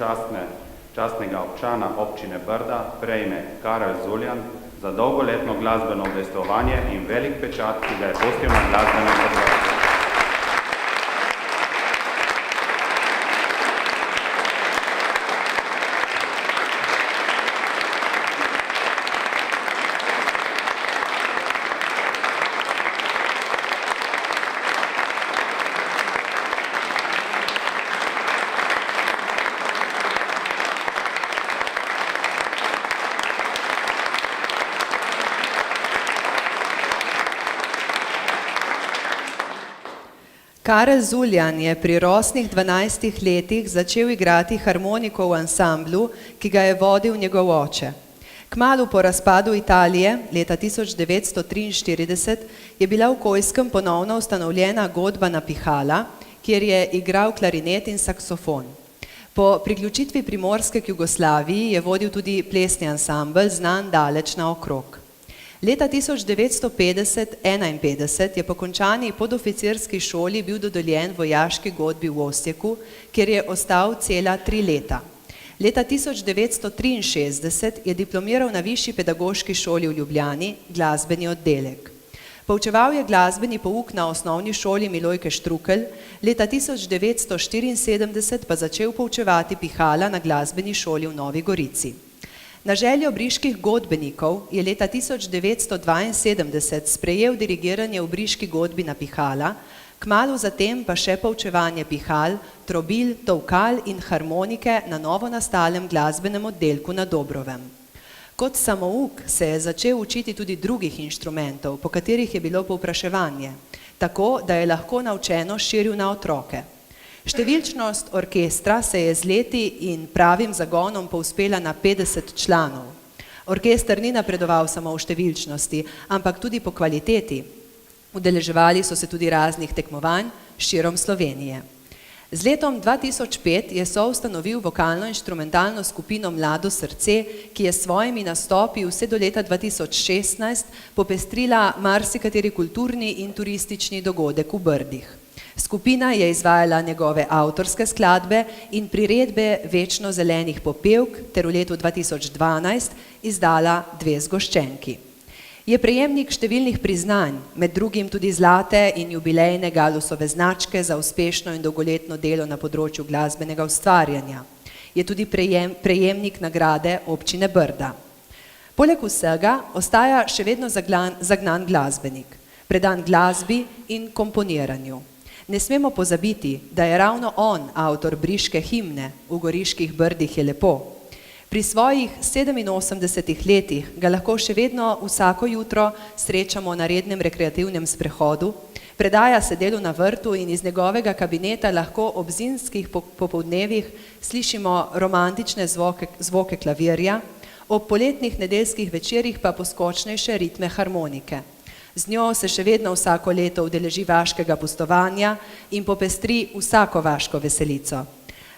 častnega občana občine Brda prejme Karel Zuljan za dolgoletno glasbeno udejstvovanje in velik pečat, ki ga je pustil na glasbenem področju. Karel Zuljan je pri rosnih 12 letih začel igrati harmoniko v ansamblu, ki ga je vodil njegov oče. Kmalu po razpadu Italije, leta 1943, je bila v Kojskem ponovno ustanovljena godbana pihala, kjer je igral klarinet in saksofon. Po priključitvi Primorske k Jugoslaviji je vodil tudi plesni ansambel, znan daleč naokrog. Leta 1950-51 je po končani podoficirski šoli bil dodeljen vojaški godbi v Osijeku, kjer je ostal cela 3 leta. Leta 1963 je diplomiral na Višji pedagoški šoli v Ljubljani, glasbeni oddelek. Poučeval je glasbeni pouk na osnovni šoli Milojke Štrukelj, leta 1974 pa začel poučevati pihala na glasbeni šoli v Novi Gorici. Na željo briških godbenikov je leta 1972 sprejel dirigiranje v briški godbi na pihala, kmalu zatem pa še poučevanje pihal, trobil, tolkal in harmonike na novo nastalem glasbenem oddelku na Dobrovem. Kot samouk se je začel učiti tudi drugih inštrumentov, po katerih je bilo povpraševanje, tako da je lahko naučeno širil na otroke. Številčnost orkestra se je z leti in pravim zagonom povzpela na 50 članov. Orkester ni napredoval samo v številčnosti, ampak tudi po kvaliteti. Udeleževali so se tudi raznih tekmovanj širom Slovenije. Z letom 2005 je soustanovil vokalno-inštrumentalno skupino Mlado srce, ki je s svojimi nastopi vse do leta 2016 popestrila marsikateri kulturni in turistični dogodek v Brdih. Skupina je izvajala njegove avtorske skladbe in priredbe Večno zelenih popevk ter v letu 2012 izdala 2 zgoščenki. Je prejemnik številnih priznanj, med drugim tudi zlate in jubilejne Galusove značke za uspešno in dolgoletno delo na področju glasbenega ustvarjanja. Je tudi prejemnik nagrade občine Brda. Poleg vsega ostaja še vedno zagnan glasbenik, predan glasbi in komponiranju. Ne smemo pozabiti, da je ravno on avtor briške himne V goriških Brdih je lepo. Pri svojih 87 letih ga lahko še vedno vsako jutro srečamo na rednem rekreativnem sprehodu, predaja se delu na vrtu in iz njegovega kabineta lahko ob zimskih popoldnevih slišimo romantične zvoke klavirja, ob poletnih nedeljskih večerih pa poskočnejše ritme harmonike. Z njo se še vedno vsako leto udeleži vaškega pustovanja in popestri vsako vaško veselico.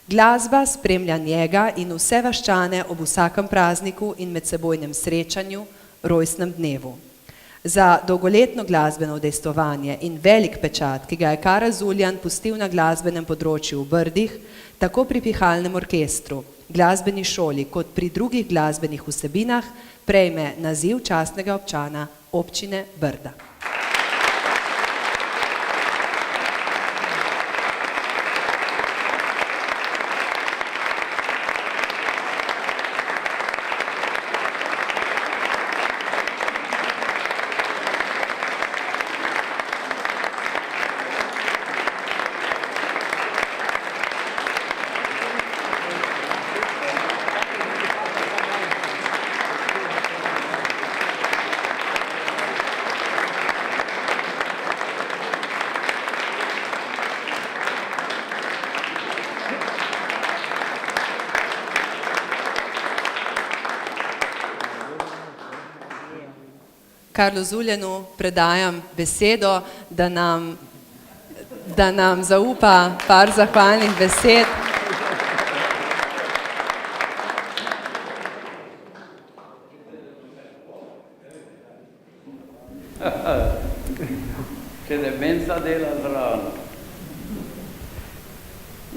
Glasba spremlja njega in vse vaščane ob vsakem prazniku in medsebojnem srečanju, rojstnem dnevu. Za dolgoletno glasbeno udejstvovanje in velik pečat, ki ga je Karel Zuljan pustil na glasbenem področju v Brdih, tako pri pihalnem orkestru, glasbeni šoli kot pri drugih glasbenih vsebinah, prejme naziv častnega občana občine Brda. Karlu Zuljanu predajam besedo, da nam zaupa par zahvalnih besed. Če demenca dela zraven.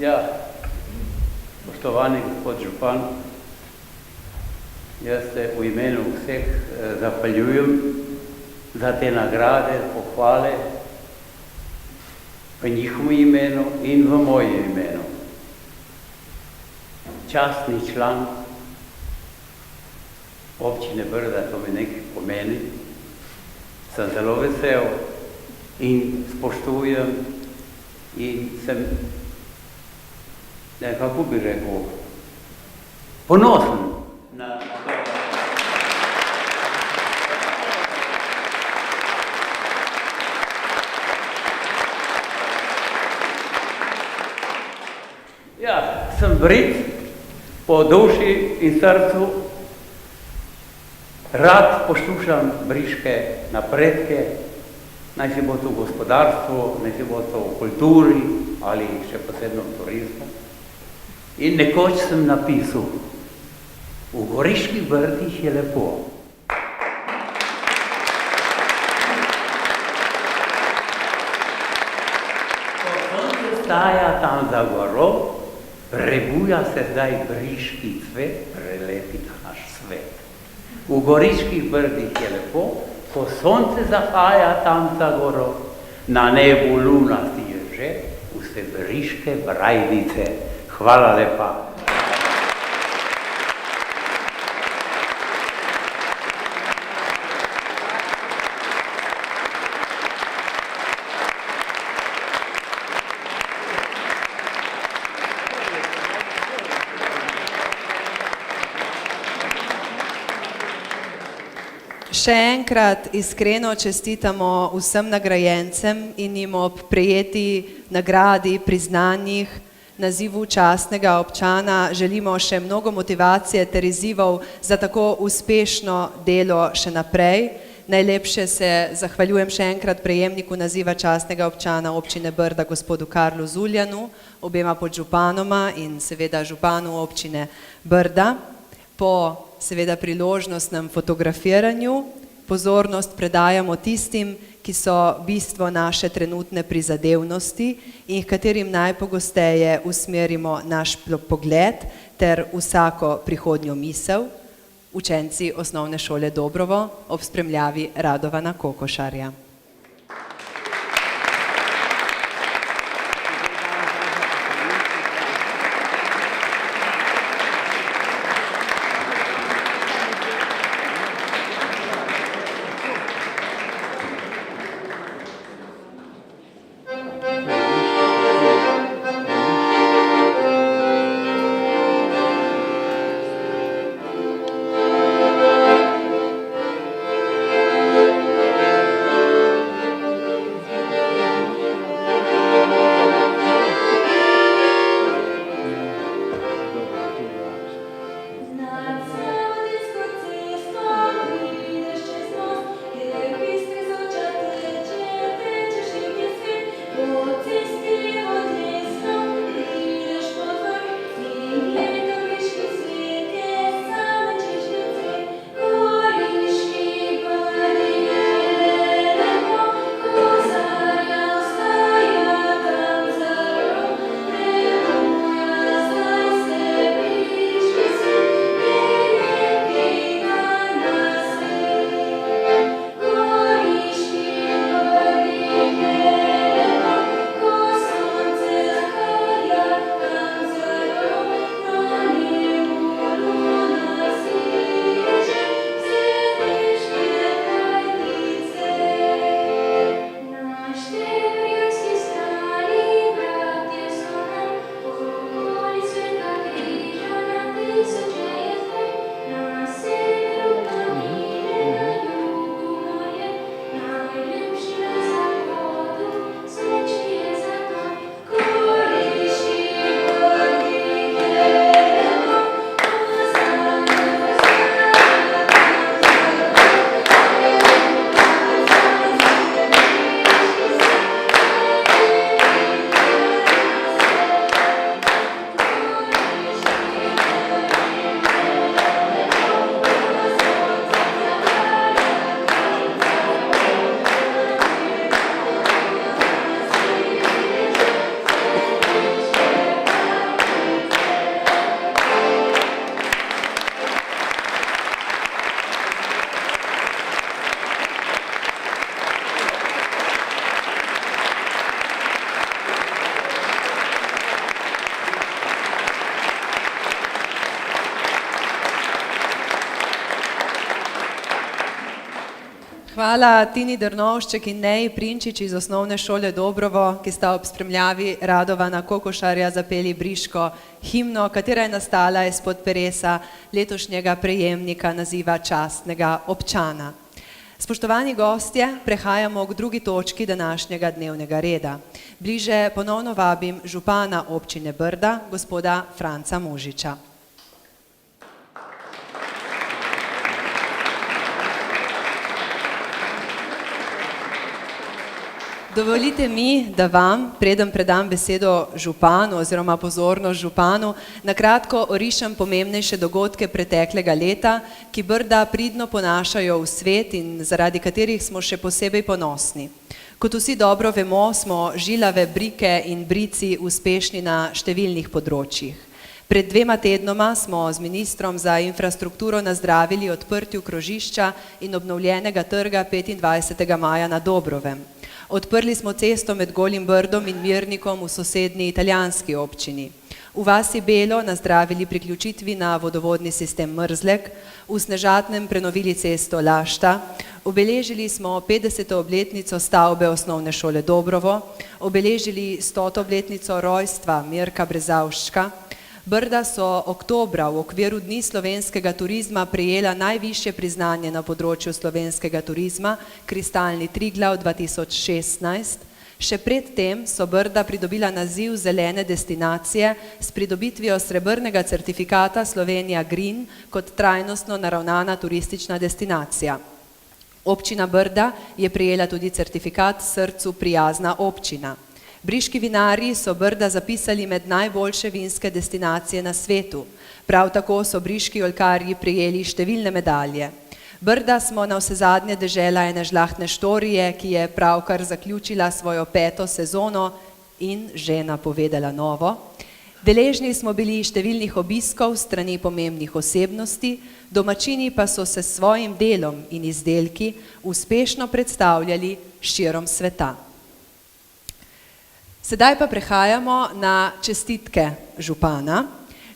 Ja, spoštovani gospod župan, jaz se v imenu vseh zahvaljujem za te nagrade, pohvale v njihovem imenu in v mojem imenu. Častni član občine Brda, to mi nekaj pomeni, sem zelo vesel in spoštujem in sem, kako bi rekel, ponosen na to. Ja, sem Brit po duši in srcu, rad poslušam briške napredke, naj si bo to v gospodarstvu, naj si bo to v kulturi ali še posebno v turizmu. In nekoč sem napisal, v goriških Brdih je lepo. Ko sonce staja tam za goro, prebuja se zdaj briški cvet, prelepi naš svet. V goriških Brdih je lepo, ko sonce zahaja tam za goro, na nebu luna siže, vse briške brajdice. Hvala lepa. Še enkrat iskreno čestitamo vsem nagrajencem in jim ob prejeti nagradi, priznanjih, nazivu častnega občana želimo še mnogo motivacije ter izzivov za tako uspešno delo še naprej. Najlepše se zahvaljujem še enkrat prejemniku naziva častnega občana občine Brda, gospodu Karlu Zuljanu, obema podžupanoma in seveda županu občine Brda. Po seveda priložnostnem fotografiranju pozornost predajamo tistim, ki so bistvo naše trenutne prizadevnosti in katerim najpogosteje usmerimo naš pogled ter vsako prihodnjo misel, učenci osnovne šole Dobrovo ob spremljavi Radovana Kokošarja. Hvala Tini Drnovšček in Neji Prinčič iz osnovne šole Dobrovo, ki sta ob spremljavi Radovana Kokošarja zapeli briško himno, katera je nastala izpod peresa letošnjega prejemnika naziva častnega občana. Spoštovani gostje, prehajamo k drugi točki današnjega dnevnega reda. Bliže ponovno vabim župana občine Brda, gospoda Franca Možiča. Dovolite mi, da vam, preden predam besedo županu oziroma pozornost županu, nakratko orišem pomembnejše dogodke preteklega leta, ki Brda pridno ponašajo v svet in zaradi katerih smo še posebej ponosni. Kot vsi dobro vemo, smo žilave brike in brici uspešni na številnih področjih. Pred 2 tednoma smo z ministrom za infrastrukturo nazdravili odprtju krožišča in obnovljenega trga 25. maja na Dobrovem. Odprli smo cesto med Golim Brdom in Mirnikom v sosednji italijanski občini. V vasi Belo nazdravili priključitvi na vodovodni sistem Mrzlek, v Snežatnem prenovili cesto Lašta, obeležili smo 50. obletnico stavbe osnovne šole Dobrovo, obeležili 100. obletnico rojstva Mirka Brezavščka. Brda so oktobra v okviru Dni slovenskega turizma prejela najvišje priznanje na področju slovenskega turizma, Kristalni Triglav 2016. Še pred tem so Brda pridobila naziv zelene destinacije s pridobitvijo srebrnega certifikata Slovenija Green kot trajnostno naravnana turistična destinacija. Občina Brda je prejela tudi certifikat Srcu prijazna občina. Briški vinarji so Brda zapisali med najboljše vinske destinacije na svetu. Prav tako so briški oljkarji prejeli številne medalje. Brda smo na vsezadnje dežela ene žlahtne štorije, ki je pravkar zaključila svojo 5. sezono in že napovedala novo. Deležni smo bili številnih obiskov strani pomembnih osebnosti, domačini pa so se s svojim delom in izdelki uspešno predstavljali širom sveta. Sedaj pa prehajamo na čestitke župana.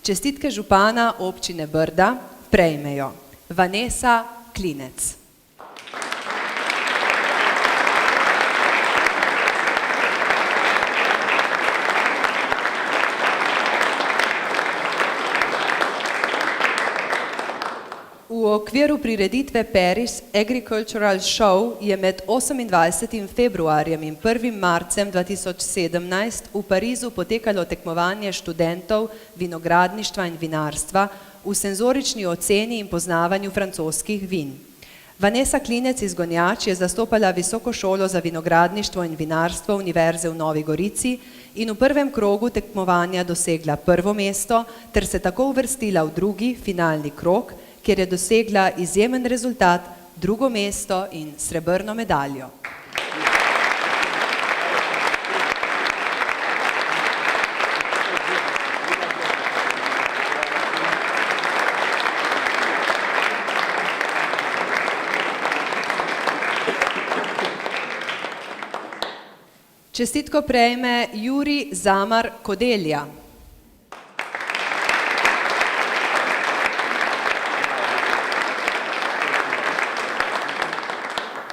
Čestitke župana občine Brda prejmejo Vanesa Klinec. V okviru prireditve Paris Agricultural Show je med 28. februarjem in 1. marcem 2017 v Parizu potekalo tekmovanje študentov vinogradništva in vinarstva v senzorični oceni in poznavanju francoskih vin. Vanesa Klinec iz Gonjač je zastopala Visoko šolo za vinogradništvo in vinarstvo Univerze v Novi Gorici in v prvem krogu tekmovanja dosegla 1. mesto ter se tako uvrstila v drugi, finalni krog, kjer je dosegla izjemen rezultat, 2. mesto in srebrno medaljo. Čestitko prejme Jurij Zamar Kodelja.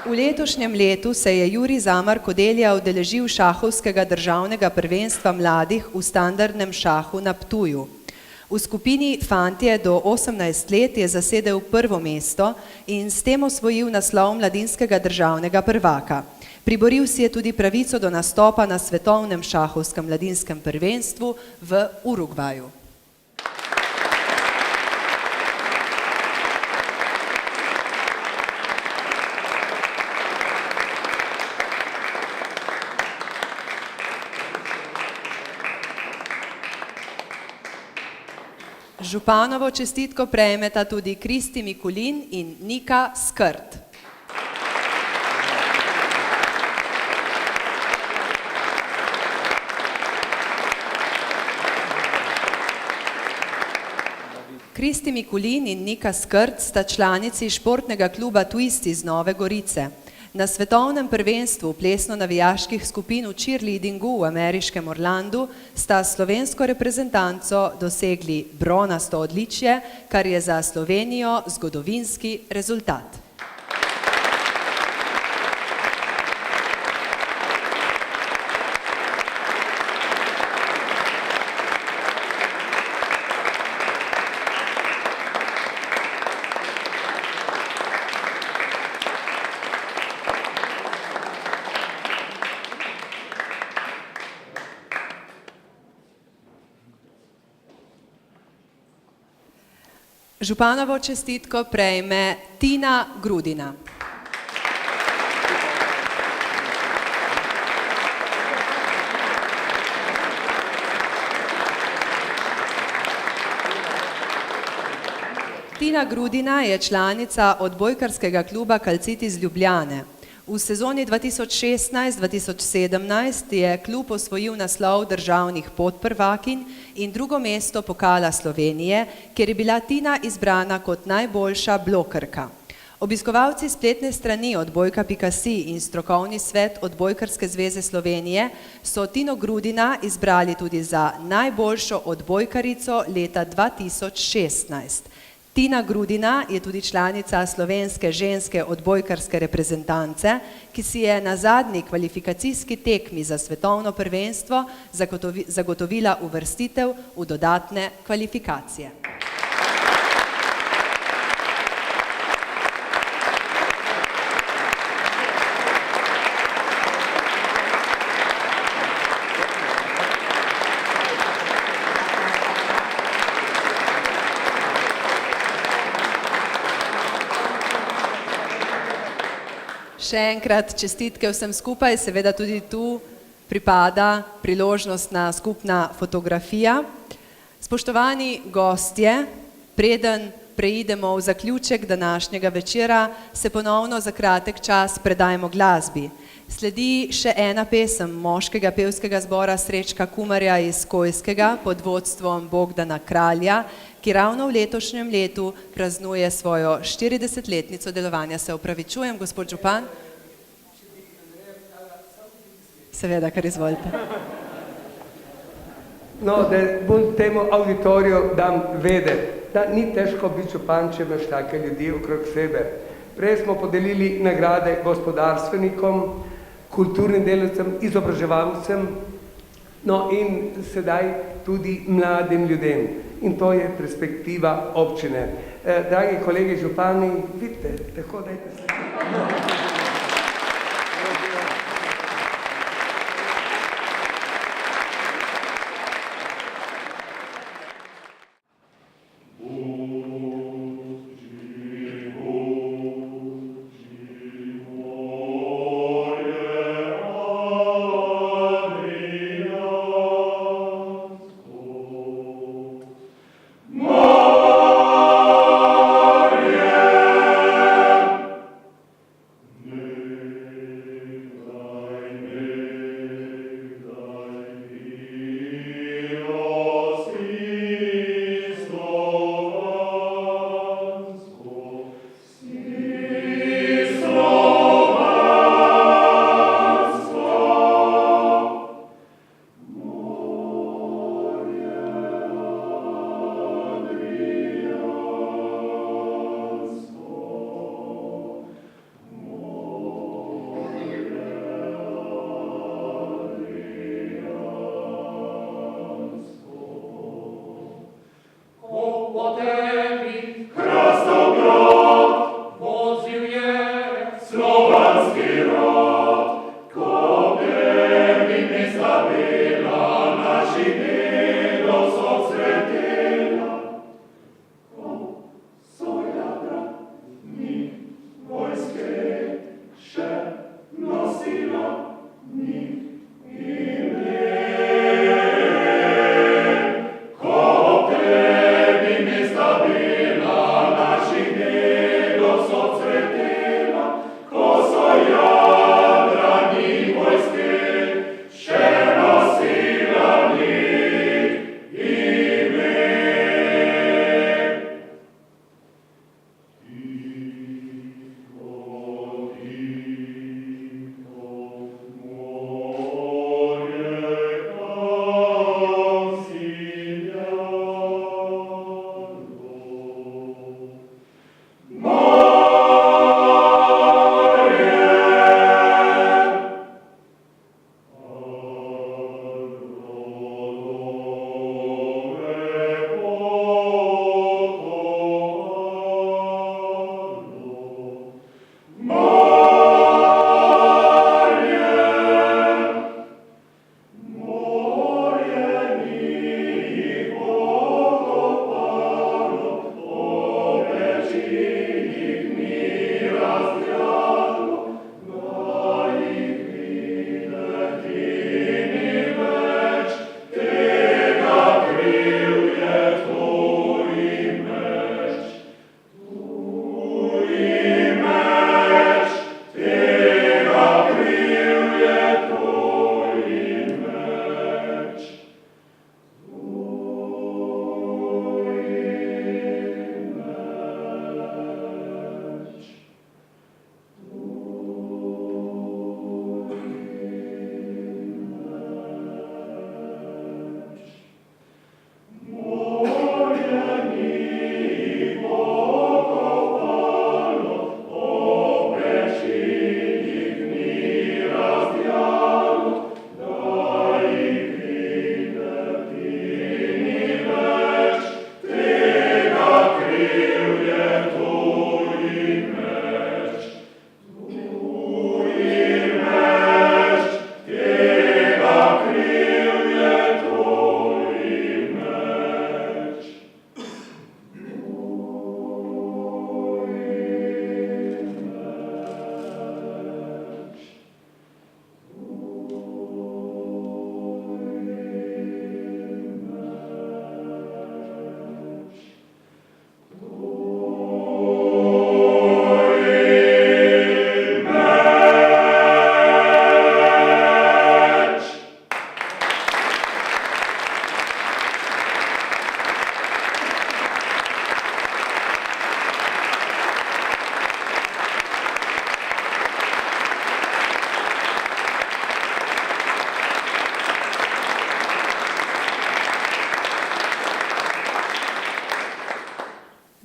V letošnjem letu se je Jurij Zamar Kodelja udeležil šahovskega državnega prvenstva mladih v standardnem šahu na Ptuju. V skupini fantje do 18 let je zasedel 1. mesto in s tem osvojil naslov mladinskega državnega prvaka. Priboril si je tudi pravico do nastopa na svetovnem šahovskem mladinskem prvenstvu v Urugvaju. Županovo čestitko prejmeta tudi Kristi Mikulin in Nika Skrt. Kristi Mikulin in Nika Skrt sta članici športnega kluba Twist iz Nove Gorice. Na svetovnem prvenstvu plesno-navijaških skupin v cheerleadingu v ameriškem Orlandu sta slovensko reprezentanco dosegli bronasto odličje, kar je za Slovenijo zgodovinski rezultat. Županovo čestitko prejme Tina Grudina. Tina Grudina je članica odbojkarskega kluba Calcit iz Ljubljane. V sezoni 2016-2017 je klub osvojil naslov državnih podprvakinj in 2. mesto pokala Slovenije, kjer je bila Tina izbrana kot najboljša blokerka. Obiskovalci spletne strani odbojka.si in strokovni svet Odbojkarske zveze Slovenije so Tino Grudina izbrali tudi za najboljšo odbojkarico leta 2016. Tina Grudina je tudi članica slovenske ženske odbojkarske reprezentance, ki si je na zadnji kvalifikacijski tekmi za svetovno prvenstvo zagotovila uvrstitev v dodatne kvalifikacije. Še enkrat čestitke vsem skupaj, seveda tudi tu pripada priložnostna skupna fotografija. Spoštovani gostje, preden preidemo v zaključek današnjega večera, se ponovno za kratek čas predajmo glasbi. Sledi še ena pesem moškega pevskega zbora Srečka Kumarja iz Kojskega pod vodstvom Bogdana Kralja, ki ravno v letošnjem letu praznuje svojo 40-letnico delovanja. Se opravičujem, gospod župan. Seveda, kar izvolite. No, da bom temu auditoriju dam vedeti, da ni težko biti župan, če imaš take ljudi okrog sebe. Prej smo podelili nagrade gospodarstvenikom, kulturnim delavcem, izobraževalcem, no in sedaj tudi mladim ljudem. In to je perspektiva občine. Dragi kolegi župani, vidite, tako dajte se.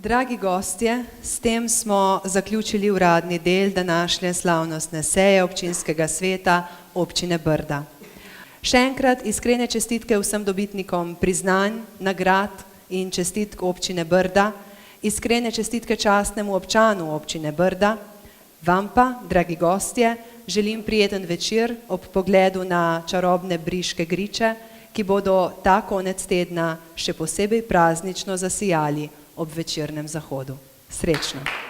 Dragi gostje, s tem smo zaključili uradni del današnje slavnostne seje občinskega sveta občine Brda. Še enkrat iskrene čestitke vsem dobitnikom priznanj, nagrad in čestitk občine Brda, iskrene čestitke častnemu občanu občine Brda, vam pa, dragi gostje, želim prijeten večer ob pogledu na čarobne briške griče, ki bodo ta konec tedna še posebej praznično zasijali ob večernem zahodu. Srečno!